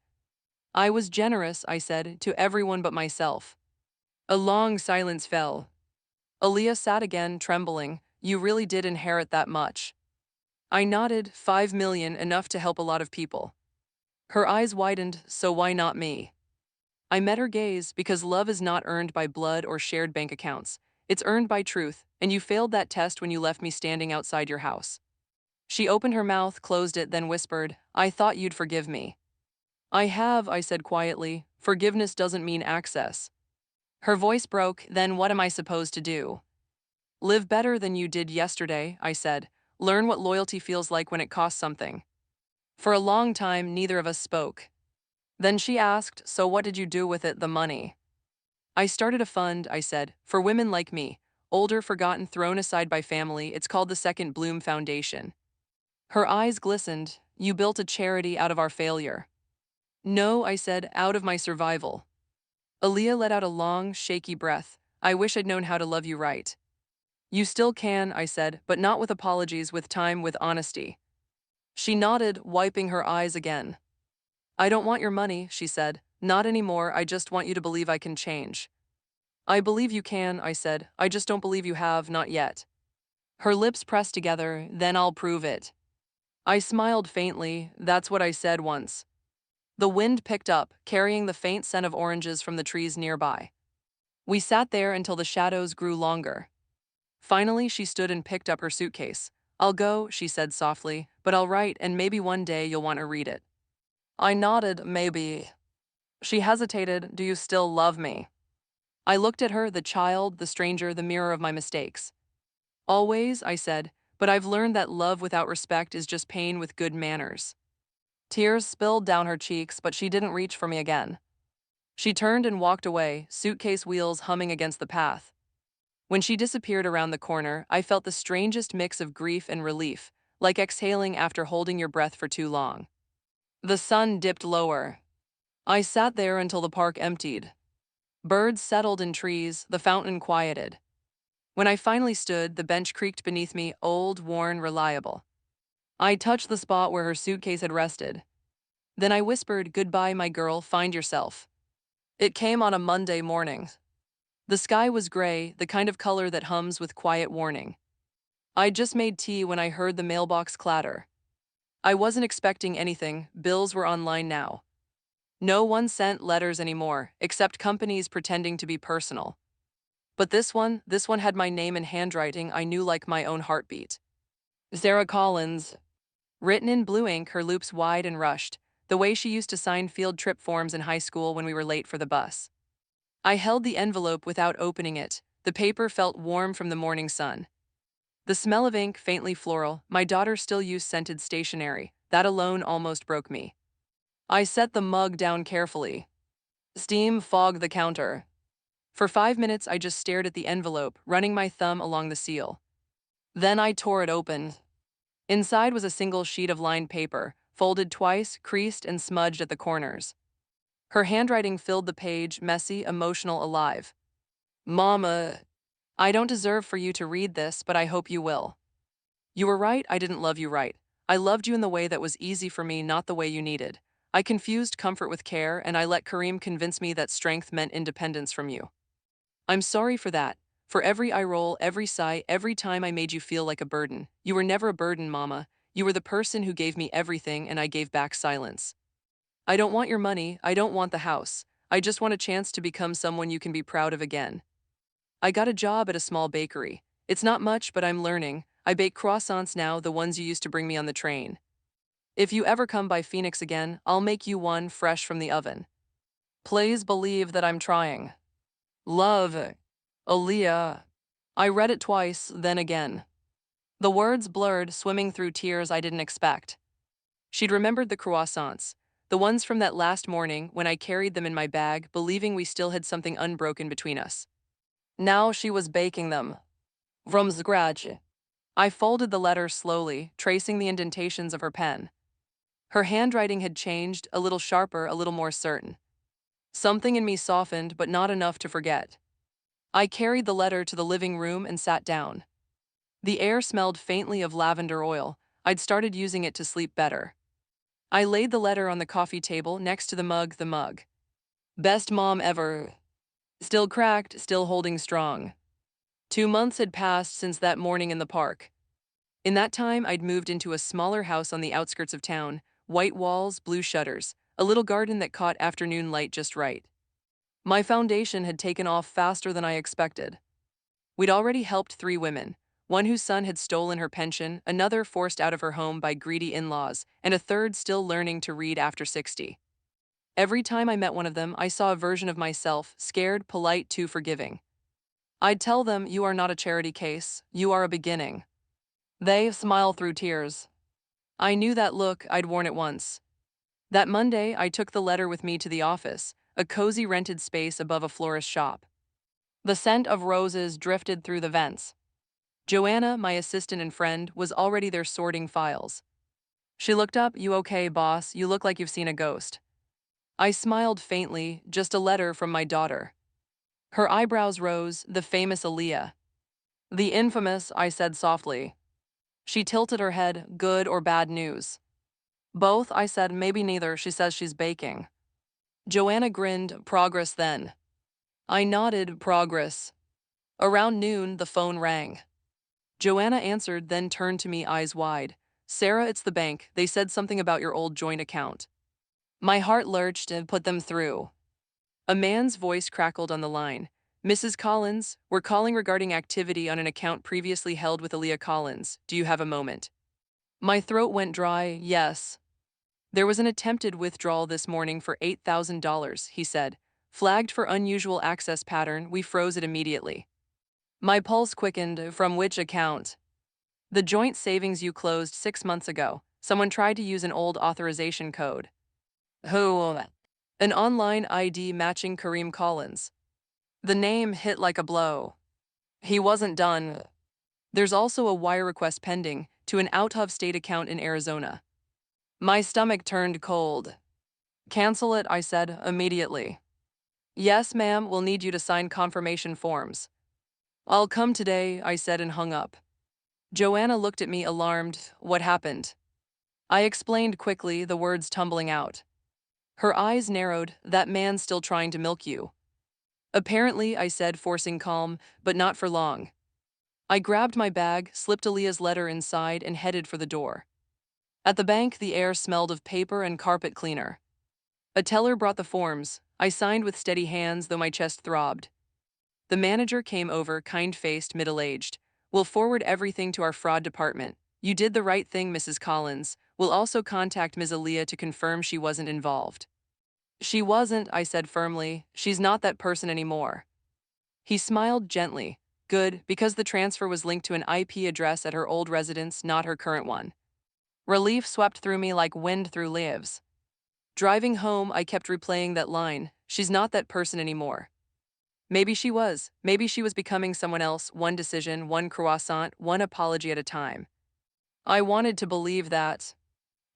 I was generous, I said, to everyone but myself. A long silence fell. Aaliyah sat again, trembling. You really did inherit that much. I nodded, 5 million, enough to help a lot of people. Her eyes widened, so why not me? I met her gaze because love is not earned by blood or shared bank accounts. It's earned by truth, and you failed that test when you left me standing outside your house. She opened her mouth, closed it, then whispered, I thought you'd forgive me. I have, I said quietly. Forgiveness doesn't mean access. Her voice broke, then what am I supposed to do? Live better than you did yesterday, I said. Learn what loyalty feels like when it costs something. For a long time, neither of us spoke. Then she asked, so what did you do with it, the money? I started a fund, I said, for women like me, older, forgotten, thrown aside by family. It's called the Second Bloom Foundation. Her eyes glistened. You built a charity out of our failure. No, I said, out of my survival. Aaliyah let out a long, shaky breath. I wish I'd known how to love you right. You still can, I said, but not with apologies, with time, with honesty. She nodded, wiping her eyes again. I don't want your money, she said. Not anymore, I just want you to believe I can change. I believe you can, I said. I just don't believe you have, not yet. Her lips pressed together, then I'll prove it. I smiled faintly, that's what I said once. The wind picked up, carrying the faint scent of oranges from the trees nearby. We sat there until the shadows grew longer. Finally, she stood and picked up her suitcase. I'll go, she said softly, but I'll write and maybe one day you'll want to read it. I nodded, maybe. She hesitated, do you still love me? I looked at her, the child, the stranger, the mirror of my mistakes. Always, I said, but I've learned that love without respect is just pain with good manners. Tears spilled down her cheeks, but she didn't reach for me again. She turned and walked away, suitcase wheels humming against the path. When she disappeared around the corner, I felt the strangest mix of grief and relief, like exhaling after holding your breath for too long. The sun dipped lower. I sat there until the park emptied. Birds settled in trees, the fountain quieted. When I finally stood, the bench creaked beneath me, old, worn, reliable. I touched the spot where her suitcase had rested. Then I whispered, goodbye, my girl, find yourself. It came on a Monday morning. The sky was gray, the kind of color that hums with quiet warning. I'd just made tea when I heard the mailbox clatter. I wasn't expecting anything, bills were online now. No 1 cent letters anymore, except companies pretending to be personal. But this one had my name in handwriting I knew like my own heartbeat. Sarah Collins. Written in blue ink, her loops wide and rushed, the way she used to sign field trip forms in high school when we were late for the bus. I held the envelope without opening it. The paper felt warm from the morning sun. The smell of ink, faintly floral, my daughter still used scented stationery. That alone almost broke me. I set the mug down carefully. Steam fogged the counter. For 5 minutes, I just stared at the envelope, running my thumb along the seal. Then I tore it open. Inside was a single sheet of lined paper, folded twice, creased and smudged at the corners. Her handwriting filled the page, messy, emotional, alive. Mama, I don't deserve for you to read this, but I hope you will. You were right, I didn't love you right. I loved you in the way that was easy for me, not the way you needed. I confused comfort with care, and I let Kareem convince me that strength meant independence from you. I'm sorry for that. For every eye roll, every sigh, every time I made you feel like a burden. You were never a burden, Mama. You were the person who gave me everything and I gave back silence. I don't want your money, I don't want the house. I just want a chance to become someone you can be proud of again. I got a job at a small bakery. It's not much, but I'm learning. I bake croissants now, the ones you used to bring me on the train. If you ever come by Phoenix again, I'll make you one fresh from the oven. Please believe that I'm trying. Love. Aaliyah. I read it twice, then again. The words blurred, swimming through tears I didn't expect. She'd remembered the croissants, the ones from that last morning when I carried them in my bag, believing we still had something unbroken between us. Now she was baking them. From scratch. I folded the letter slowly, tracing the indentations of her pen. Her handwriting had changed, a little sharper, a little more certain. Something in me softened, but not enough to forget. I carried the letter to the living room and sat down. The air smelled faintly of lavender oil. I'd started using it to sleep better. I laid the letter on the coffee table next to the mug. Best mom ever. Still cracked, still holding strong. 2 months had passed since that morning in the park. In that time, I'd moved into a smaller house on the outskirts of town, white walls, blue shutters, a little garden that caught afternoon light just right. My foundation had taken off faster than I expected. We'd already helped 3 women, one whose son had stolen her pension, another forced out of her home by greedy in-laws, and a third still learning to read after 60. Every time I met one of them, I saw a version of myself, scared, polite, too forgiving. I'd tell them, "You are not a charity case, you are a beginning." They smile through tears. I knew that look, I'd worn it once. That Monday, I took the letter with me to the office, a cozy rented space above a florist shop. The scent of roses drifted through the vents. Joanna, my assistant and friend, was already there sorting files. She looked up. "You okay, boss? You look like you've seen a ghost." I smiled faintly, "Just a letter from my daughter." Her eyebrows rose, "The famous Aaliyah." "The infamous," I said softly. She tilted her head. "Good or bad news?" "Both," I said. "Maybe neither. She says she's baking." Joanna grinned. "Progress then." I nodded. "Progress." Around noon, the phone rang. Joanna answered, then turned to me, eyes wide. "Sarah, it's the bank. They said something about your old joint account." My heart lurched and put them through. A man's voice crackled on the line. "Mrs. Collins, we're calling regarding activity on an account previously held with Aaliyah Collins. Do you have a moment?" My throat went dry. "Yes." "There was an attempted withdrawal this morning for $8,000, he said. "Flagged for unusual access pattern, we froze it immediately." My pulse quickened. "From which account?" "The joint savings you closed 6 months ago. Someone tried to use an old authorization code." "Who?" "An online ID matching Kareem Collins." The name hit like a blow. He wasn't done. "There's also a wire request pending to an out-of-state account in Arizona." My stomach turned cold. "Cancel it," I said, "immediately." "Yes, ma'am, we'll need you to sign confirmation forms." "I'll come today," I said and hung up. Joanna looked at me alarmed. "What happened?" I explained quickly, the words tumbling out. Her eyes narrowed. "That man's still trying to milk you." "Apparently," I said, forcing calm, "but not for long." I grabbed my bag, slipped Aaliyah's letter inside, and headed for the door. At the bank, the air smelled of paper and carpet cleaner. A teller brought the forms. I signed with steady hands, though my chest throbbed. The manager came over, kind-faced, middle-aged. "We'll forward everything to our fraud department. You did the right thing, Mrs. Collins. We'll also contact Ms. Aaliyah to confirm she wasn't involved." "She wasn't," I said firmly. "She's not that person anymore." He smiled gently. "Good, because the transfer was linked to an IP address at her old residence, not her current one." Relief swept through me like wind through leaves. Driving home, I kept replaying that line. She's not that person anymore. Maybe she was. Maybe she was becoming someone else, one decision, one croissant, one apology at a time. I wanted to believe that.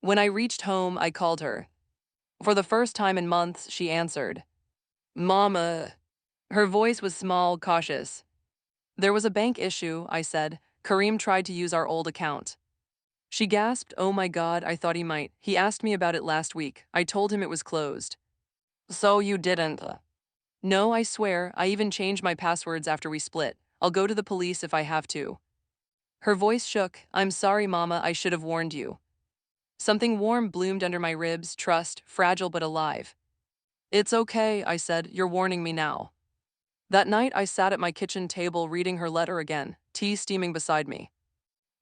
When I reached home, I called her. For the first time in months, she answered. "Mama." Her voice was small, cautious. "There was a bank issue," I said. "Kareem tried to use our old account." She gasped. "Oh my God, I thought he might. He asked me about it last week. I told him it was closed." "So you didn't?" "No, I swear. I even changed my passwords after we split. I'll go to the police if I have to." Her voice shook. "I'm sorry, Mama, I should have warned you." Something warm bloomed under my ribs, trust, fragile but alive. "It's okay," I said. "You're warning me now." That night, I sat at my kitchen table reading her letter again, tea steaming beside me.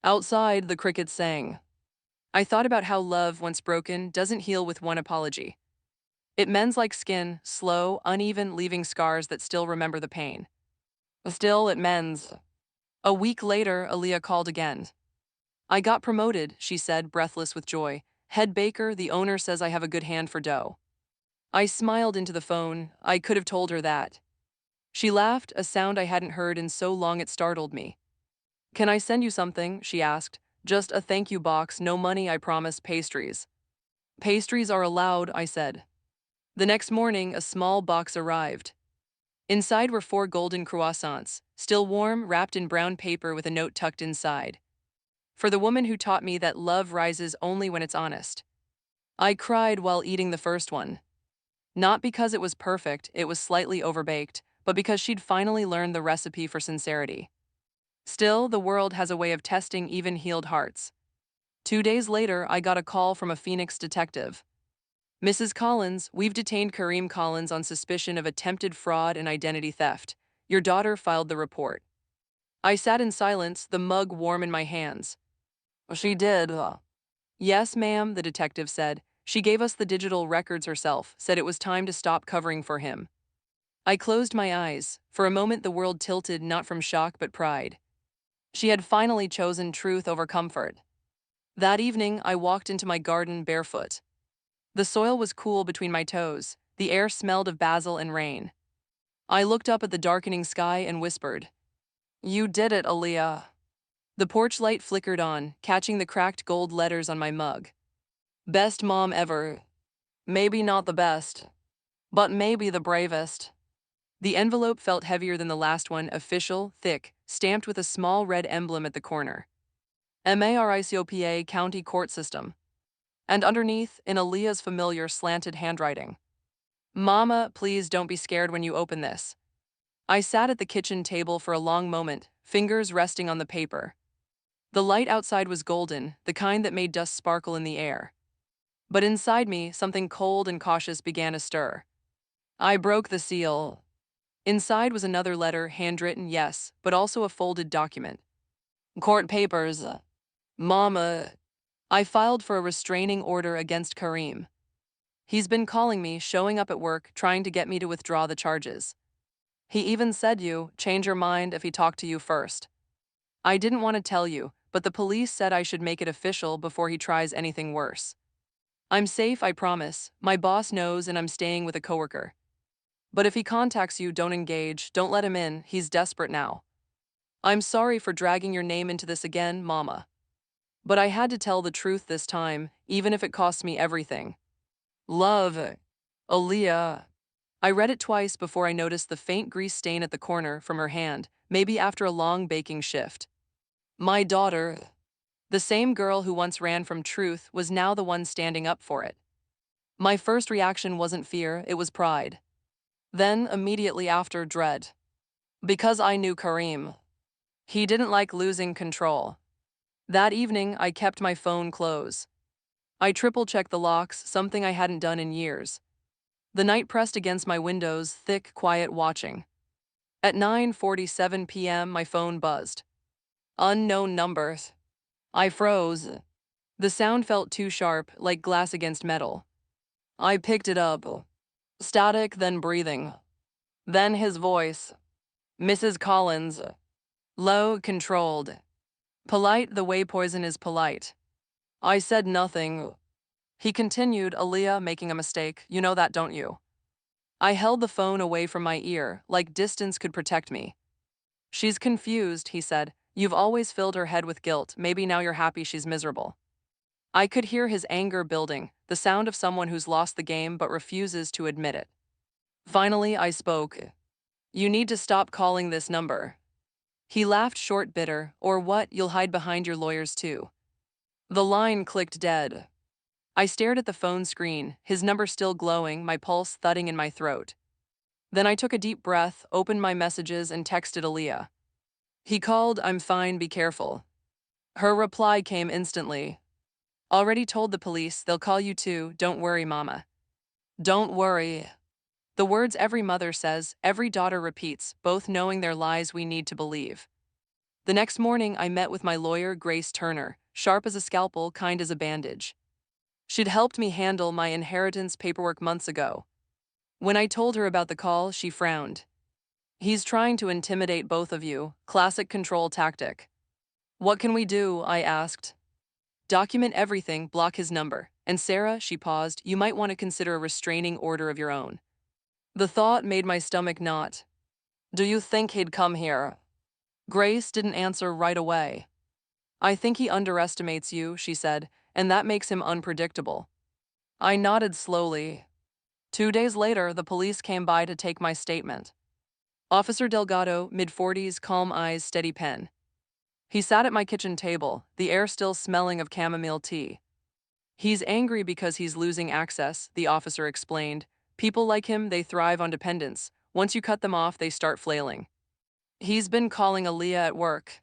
Outside, the crickets sang. I thought about how love, once broken, doesn't heal with one apology. It mends like skin, slow, uneven, leaving scars that still remember the pain. Still, it mends. A week later, Aaliyah called again. I got promoted, she said, breathless with joy. Head baker, the owner says I have a good hand for dough. I smiled into the phone. I could have told her that. She laughed, a sound I hadn't heard in so long it startled me. Can I send you something? She asked. Just a thank you box, no money, I promise, pastries. Pastries are allowed, I said. The next morning, a small box arrived. Inside were 4 golden croissants, still warm, wrapped in brown paper with a note tucked inside. For the woman who taught me that love rises only when it's honest. I cried while eating the first one. Not because it was perfect, it was slightly overbaked, but because she'd finally learned the recipe for sincerity. Still, the world has a way of testing even healed hearts. 2 days later, I got a call from a Phoenix detective. Mrs. Collins, we've detained Kareem Collins on suspicion of attempted fraud and identity theft. Your daughter filed the report. I sat in silence, the mug warm in my hands. She did. Yes, ma'am, the detective said. She gave us the digital records herself, said it was time to stop covering for him. I closed my eyes. For a moment, the world tilted not from shock but pride. She had finally chosen truth over comfort. That evening, I walked into my garden barefoot. The soil was cool between my toes. The air smelled of basil and rain. I looked up at the darkening sky and whispered, "You did it, Aaliyah." The porch light flickered on, catching the cracked gold letters on my mug. Best mom ever. Maybe not the best, but maybe the bravest. The envelope felt heavier than the last one, official, thick, stamped with a small red emblem at the corner. MARICOPA County Court System. And underneath, in Aaliyah's familiar slanted handwriting. Mama, please don't be scared when you open this. I sat at the kitchen table for a long moment, fingers resting on the paper. The light outside was golden, the kind that made dust sparkle in the air. But inside me, something cold and cautious began to stir. I broke the seal. Inside was another letter, handwritten, yes, but also a folded document. Court papers. Mama. I filed for a restraining order against Kareem. He's been calling me, showing up at work, trying to get me to withdraw the charges. He even said you change your mind if he talked to you first. I didn't want to tell you, but the police said I should make it official before he tries anything worse. I'm safe, I promise. My boss knows and I'm staying with a coworker. But if he contacts you, don't engage, don't let him in, he's desperate now. I'm sorry for dragging your name into this again, Mama. But I had to tell the truth this time, even if it cost me everything. Love, Aaliyah. I read it twice before I noticed the faint grease stain at the corner from her hand, maybe after a long baking shift. My daughter, the same girl who once ran from truth, was now the one standing up for it. My first reaction wasn't fear, it was pride. Then, immediately after, dread. Because I knew Kareem. He didn't like losing control. That evening, I kept my phone close. I triple-checked the locks, something I hadn't done in years. The night pressed against my windows, thick, quiet watching. At 9:47 p.m., my phone buzzed. Unknown number. I froze. The sound felt too sharp, like glass against metal. I picked it up. Static, then breathing. Then his voice. Mrs. Collins. Low, controlled. Polite the way poison is polite. I said nothing. He continued, Aaliyah, making a mistake. You know that, don't you? I held the phone away from my ear, like distance could protect me. She's confused, he said. You've always filled her head with guilt. Maybe now you're happy she's miserable. I could hear his anger building, the sound of someone who's lost the game but refuses to admit it. Finally, I spoke. You need to stop calling this number. He laughed short, bitter. Or what, you'll hide behind your lawyers too. The line clicked dead. I stared at the phone screen, his number still glowing, my pulse thudding in my throat. Then I took a deep breath, opened my messages, and texted Aaliyah. He called, I'm fine, be careful. Her reply came instantly. Already told the police, they'll call you too, don't worry, Mama. Don't worry. The words every mother says, every daughter repeats, both knowing they're lies we need to believe. The next morning, I met with my lawyer, Grace Turner, sharp as a scalpel, kind as a bandage. She'd helped me handle my inheritance paperwork months ago. When I told her about the call, she frowned. He's trying to intimidate both of you. Classic control tactic. What can we do? I asked. Document everything, block his number. And Sarah, she paused, you might want to consider a restraining order of your own. The thought made my stomach knot. Do you think he'd come here? Grace didn't answer right away. I think he underestimates you, she said, and that makes him unpredictable. I nodded slowly. 2 days later, the police came by to take my statement. Officer Delgado, mid-40s, calm eyes, steady pen. He sat at my kitchen table, the air still smelling of chamomile tea. He's angry because he's losing access, the officer explained. People like him, they thrive on dependence. Once you cut them off, they start flailing. He's been calling Aaliyah at work.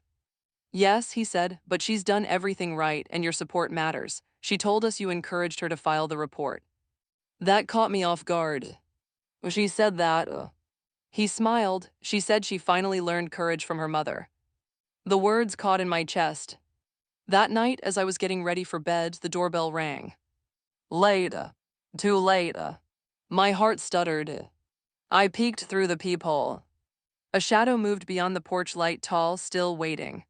Yes, he said, but she's done everything right and your support matters. She told us you encouraged her to file the report. That caught me off guard. She said that. He smiled. She said she finally learned courage from her mother. The words caught in my chest. That night, as I was getting ready for bed, the doorbell rang. Late. Too late. My heart stuttered. I peeked through the peephole. A shadow moved beyond the porch light, tall, still waiting.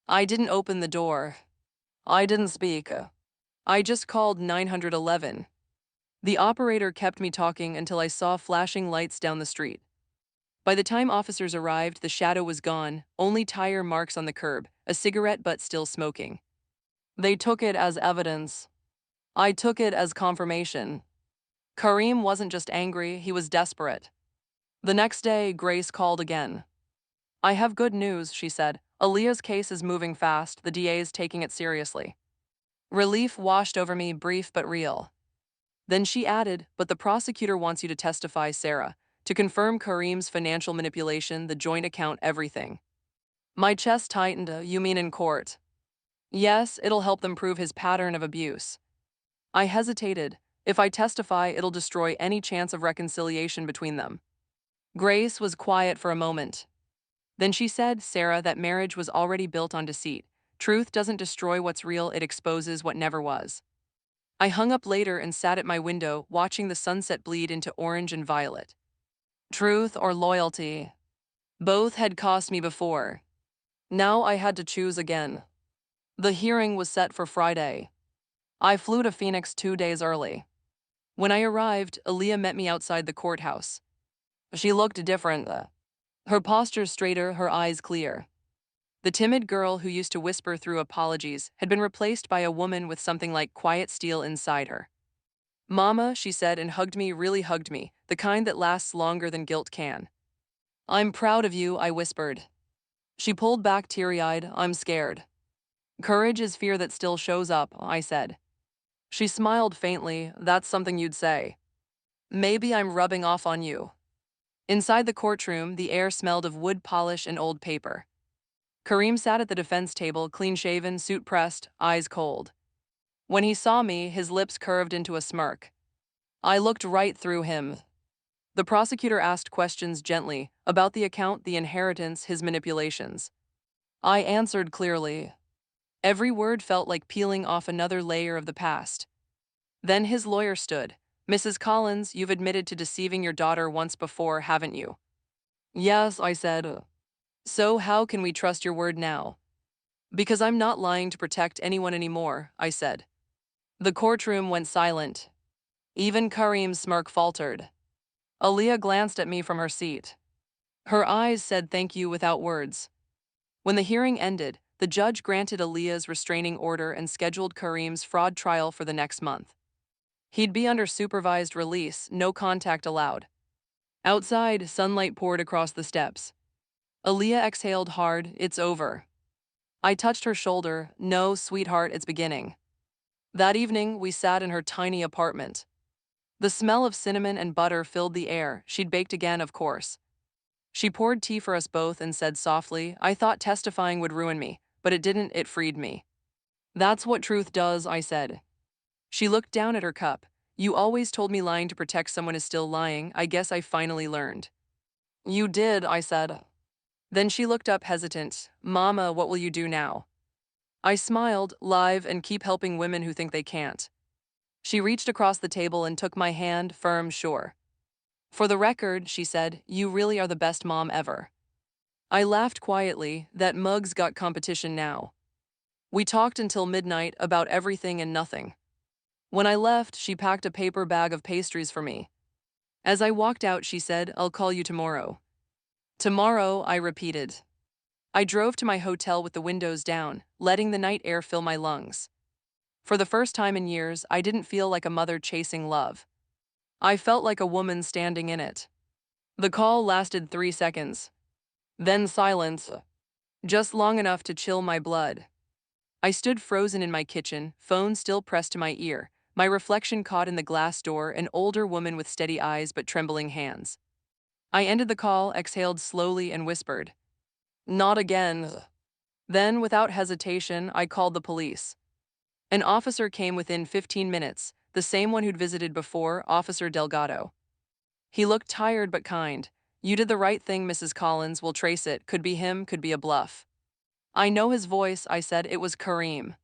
I didn't open the door. I didn't speak. I just called 911. The operator kept me talking until I saw flashing lights down the street. By the time officers arrived, the shadow was gone, only tire marks on the curb, a cigarette butt still smoking. They took it as evidence. I took it as confirmation. Kareem wasn't just angry, he was desperate. The next day, Grace called again. I have good news, she said. Aaliyah's case is moving fast, the DA's taking it seriously. Relief washed over me, brief but real. Then she added, but the prosecutor wants you to testify, Sarah, to confirm Kareem's financial manipulation, the joint account, everything. My chest tightened. You mean in court? Yes, it'll help them prove his pattern of abuse. I hesitated. If I testify, it'll destroy any chance of reconciliation between them. Grace was quiet for a moment. Then she said, Sarah, that marriage was already built on deceit. Truth doesn't destroy what's real, it exposes what never was. I hung up later and sat at my window, watching the sunset bleed into orange and violet. Truth or loyalty? Both had cost me before. Now I had to choose again. The hearing was set for Friday. I flew to Phoenix 2 days early. When I arrived, Aaliyah met me outside the courthouse. She looked different. Her posture straighter, her eyes clear. The timid girl who used to whisper through apologies had been replaced by a woman with something like quiet steel inside her. Mama, she said and hugged me, really hugged me, the kind that lasts longer than guilt can. I'm proud of you, I whispered. She pulled back teary-eyed. I'm scared. Courage is fear that still shows up, I said. She smiled faintly. That's something you'd say. Maybe I'm rubbing off on you. Inside the courtroom, the air smelled of wood polish and old paper. Kareem sat at the defense table, clean-shaven, suit pressed, eyes cold. When he saw me, his lips curved into a smirk. I looked right through him. The prosecutor asked questions gently about the account, the inheritance, his manipulations. I answered clearly. Every word felt like peeling off another layer of the past. Then his lawyer stood. Mrs. Collins, you've admitted to deceiving your daughter once before, haven't you? Yes, I said. So how can we trust your word now? Because I'm not lying to protect anyone anymore, I said. The courtroom went silent. Even Kareem's smirk faltered. Aaliyah glanced at me from her seat. Her eyes said thank you without words. When the hearing ended, the judge granted Aaliyah's restraining order and scheduled Kareem's fraud trial for the next month. He'd be under supervised release, no contact allowed. Outside, sunlight poured across the steps. Aaliyah exhaled hard. It's over. I touched her shoulder. No, sweetheart, it's beginning. That evening, we sat in her tiny apartment. The smell of cinnamon and butter filled the air. She'd baked again, of course. She poured tea for us both and said softly, I thought testifying would ruin me, but it didn't, it freed me. That's what truth does, I said. She looked down at her cup. You always told me lying to protect someone is still lying. I guess I finally learned. You did, I said. Then she looked up hesitant. Mama, what will you do now? I smiled, live, and keep helping women who think they can't. She reached across the table and took my hand, firm, sure. For the record, she said, you really are the best mom ever. I laughed quietly. That mug's got competition now. We talked until midnight about everything and nothing. When I left, she packed a paper bag of pastries for me. As I walked out, she said, I'll call you tomorrow. Tomorrow, I repeated. I drove to my hotel with the windows down, letting the night air fill my lungs. For the first time in years, I didn't feel like a mother chasing love. I felt like a woman standing in it. The call lasted 3 seconds. Then silence, just long enough to chill my blood. I stood frozen in my kitchen, phone still pressed to my ear, my reflection caught in the glass door, an older woman with steady eyes but trembling hands. I ended the call, exhaled slowly, and whispered, "Not again." Then, without hesitation, I called the police. An officer came within 15 minutes, the same one who'd visited before, Officer Delgado. He looked tired but kind. "You did the right thing, Mrs. Collins. We'll trace it. Could be him, could be a bluff." "I know his voice," I said. "It was Kareem."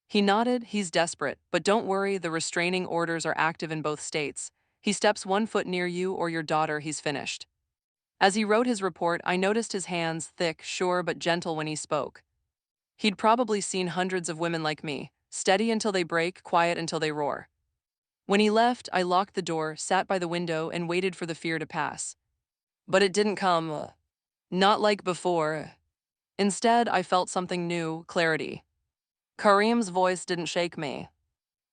He nodded. "He's desperate, but don't worry, the restraining orders are active in both states. He steps 1 foot near you or your daughter, he's finished." As he wrote his report, I noticed his hands, thick, sure but gentle when he spoke. He'd probably seen hundreds of women like me, steady until they break, quiet until they roar. When he left, I locked the door, sat by the window, and waited for the fear to pass. But it didn't come. Not like before. Instead, I felt something new, clarity. Kareem's voice didn't shake me.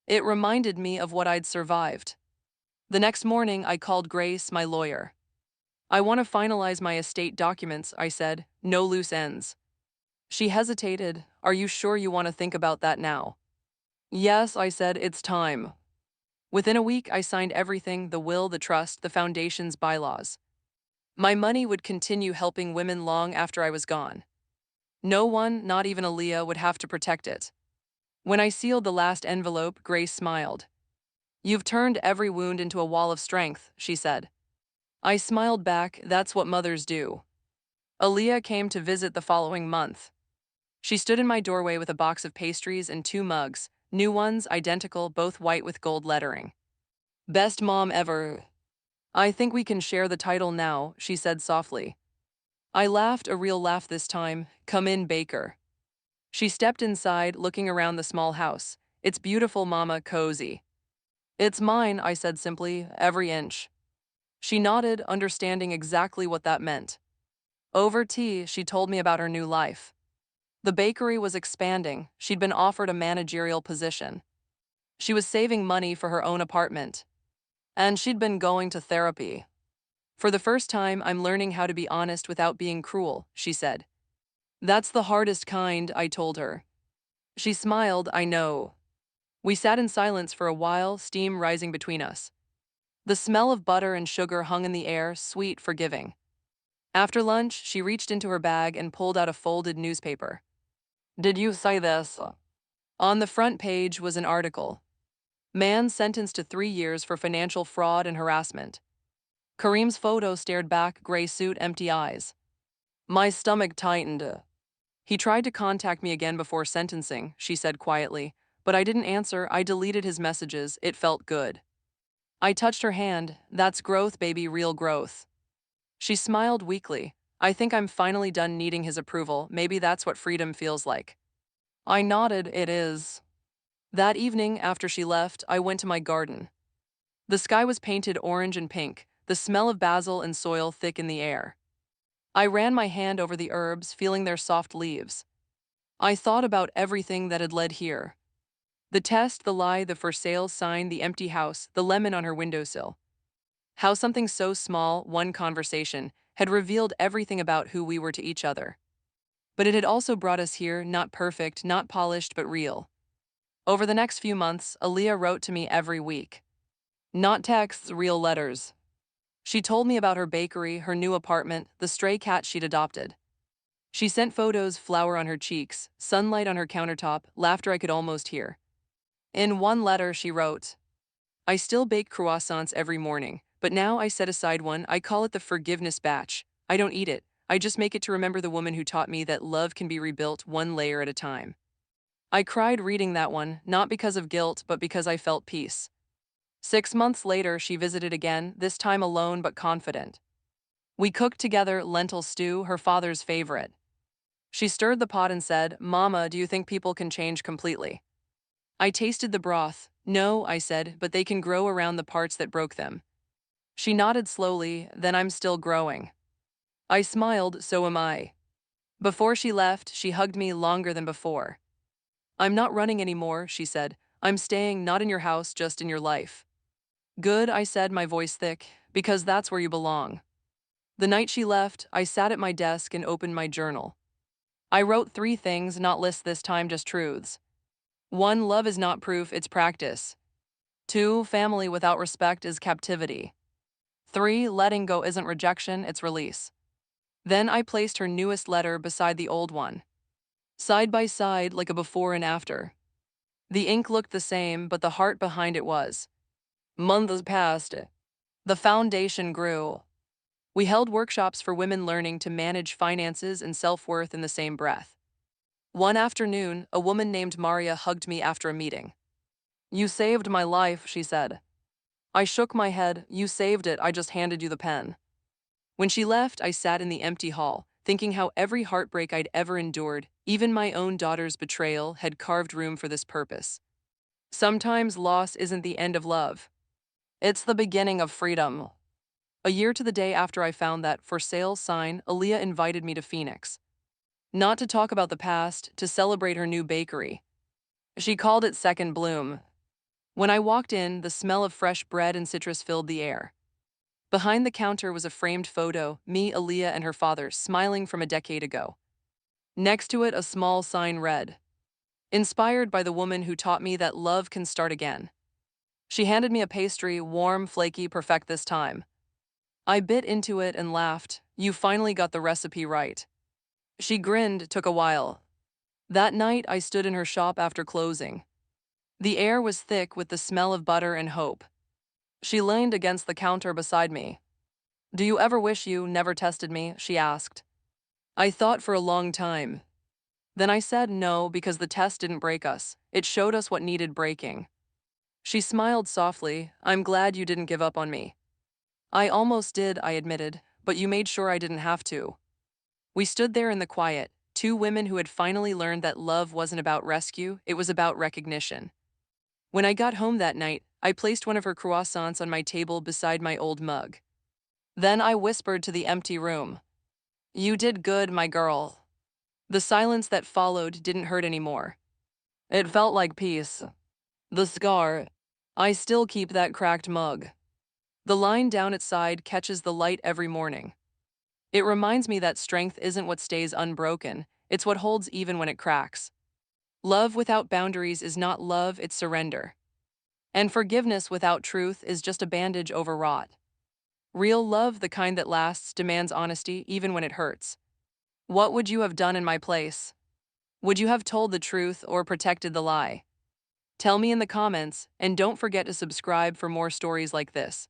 It reminded me of what I'd survived. The next morning, I called Grace, my lawyer. "I want to finalize my estate documents," I said. "No loose ends." She hesitated. "Are you sure you want to think about that now?" "Yes," I said, "it's time." Within a week, I signed everything: the will, the trust, the foundation's bylaws. My money would continue helping women long after I was gone. No one, not even Aaliyah, would have to protect it. When I sealed the last envelope, Grace smiled. "You've turned every wound into a wall of strength," she said. I smiled back. That's what mothers do. Aaliyah came to visit the following month. She stood in my doorway with a box of pastries and 2 mugs, new ones, identical, both white with gold lettering. "Best mom ever." "I think we can share the title now," she said softly. I laughed, a real laugh this time. "Come in, Baker." She stepped inside, looking around the small house. "It's beautiful, Mama, cozy." "It's mine," I said simply, "every inch." She nodded, understanding exactly what that meant. Over tea, she told me about her new life. The bakery was expanding. She'd been offered a managerial position. She was saving money for her own apartment. And she'd been going to therapy. "For the first time, I'm learning how to be honest without being cruel," she said. "That's the hardest kind," I told her. She smiled. "I know." We sat in silence for a while, steam rising between us. The smell of butter and sugar hung in the air, sweet, forgiving. After lunch, she reached into her bag and pulled out a folded newspaper. "Did you say this?" On the front page was an article. "Man sentenced to 3 years for financial fraud and harassment." Kareem's photo stared back, gray suit, empty eyes. My stomach tightened. "He tried to contact me again before sentencing," she said quietly, "but I didn't answer. I deleted his messages. It felt good." I touched her hand. "That's growth, baby, real growth." She smiled weakly. "I think I'm finally done needing his approval. Maybe that's what freedom feels like." I nodded. "It is." That evening, after she left, I went to my garden. The sky was painted orange and pink, the smell of basil and soil thick in the air. I ran my hand over the herbs, feeling their soft leaves. I thought about everything that had led here. The test, the lie, the for sale sign, the empty house, the lemon on her windowsill. How something so small, one conversation, had revealed everything about who we were to each other. But it had also brought us here, not perfect, not polished, but real. Over the next few months, Aaliyah wrote to me every week. Not texts, real letters. She told me about her bakery, her new apartment, the stray cat she'd adopted. She sent photos, flour on her cheeks, sunlight on her countertop, laughter I could almost hear. In one letter, she wrote, "I still bake croissants every morning, but now I set aside one. I call it the forgiveness batch. I don't eat it. I just make it to remember the woman who taught me that love can be rebuilt one layer at a time." I cried reading that one, not because of guilt, but because I felt peace. 6 months later, she visited again, this time alone but confident. We cooked together lentil stew, her father's favorite. She stirred the pot and said, "Mama, do you think people can change completely?" I tasted the broth. "No," I said, "but they can grow around the parts that broke them." She nodded slowly, "Then I'm still growing." I smiled, "So am I." Before she left, she hugged me longer than before. "I'm not running anymore," she said. "I'm staying, not in your house, just in your life." "Good," I said, my voice thick, "because that's where you belong." The night she left, I sat at my desk and opened my journal. I wrote 3 things, not lists this time, just truths. 1. Love is not proof, it's practice. 2. Family without respect is captivity. 3. Letting go isn't rejection, it's release. Then I placed her newest letter beside the old one, side by side like a before and after. The ink looked the same, but the heart behind it was. Months passed. The foundation grew. We held workshops for women learning to manage finances and self-worth in the same breath. One afternoon, a woman named Maria hugged me after a meeting. "You saved my life," she said. I shook my head. "You saved it, I just handed you the pen." When she left, I sat in the empty hall, thinking how every heartbreak I'd ever endured, even my own daughter's betrayal, had carved room for this purpose. Sometimes loss isn't the end of love. It's the beginning of freedom. A year to the day after I found that for sale sign, Aaliyah invited me to Phoenix. Not to talk about the past, to celebrate her new bakery. She called it Second Bloom. When I walked in, the smell of fresh bread and citrus filled the air. Behind the counter was a framed photo, me, Aaliyah, and her father, smiling from a decade ago. Next to it, a small sign read, "Inspired by the woman who taught me that love can start again." She handed me a pastry, warm, flaky, perfect this time. I bit into it and laughed. "You finally got the recipe right." She grinned, "Took a while." That night, I stood in her shop after closing. The air was thick with the smell of butter and hope. She leaned against the counter beside me. "Do you ever wish you never tested me?" she asked. I thought for a long time. Then I said no, because the test didn't break us. It showed us what needed breaking. She smiled softly. "I'm glad you didn't give up on me." "I almost did," I admitted, "but you made sure I didn't have to." We stood there in the quiet, 2 women who had finally learned that love wasn't about rescue, it was about recognition. When I got home that night, I placed one of her croissants on my table beside my old mug. Then I whispered to the empty room, "You did good, my girl." The silence that followed didn't hurt anymore. It felt like peace. The scar. I still keep that cracked mug. The line down its side catches the light every morning. It reminds me that strength isn't what stays unbroken, it's what holds even when it cracks. Love without boundaries is not love, it's surrender. And forgiveness without truth is just a bandage overwrought. Real love, the kind that lasts, demands honesty even when it hurts. What would you have done in my place? Would you have told the truth or protected the lie? Tell me in the comments, and don't forget to subscribe for more stories like this.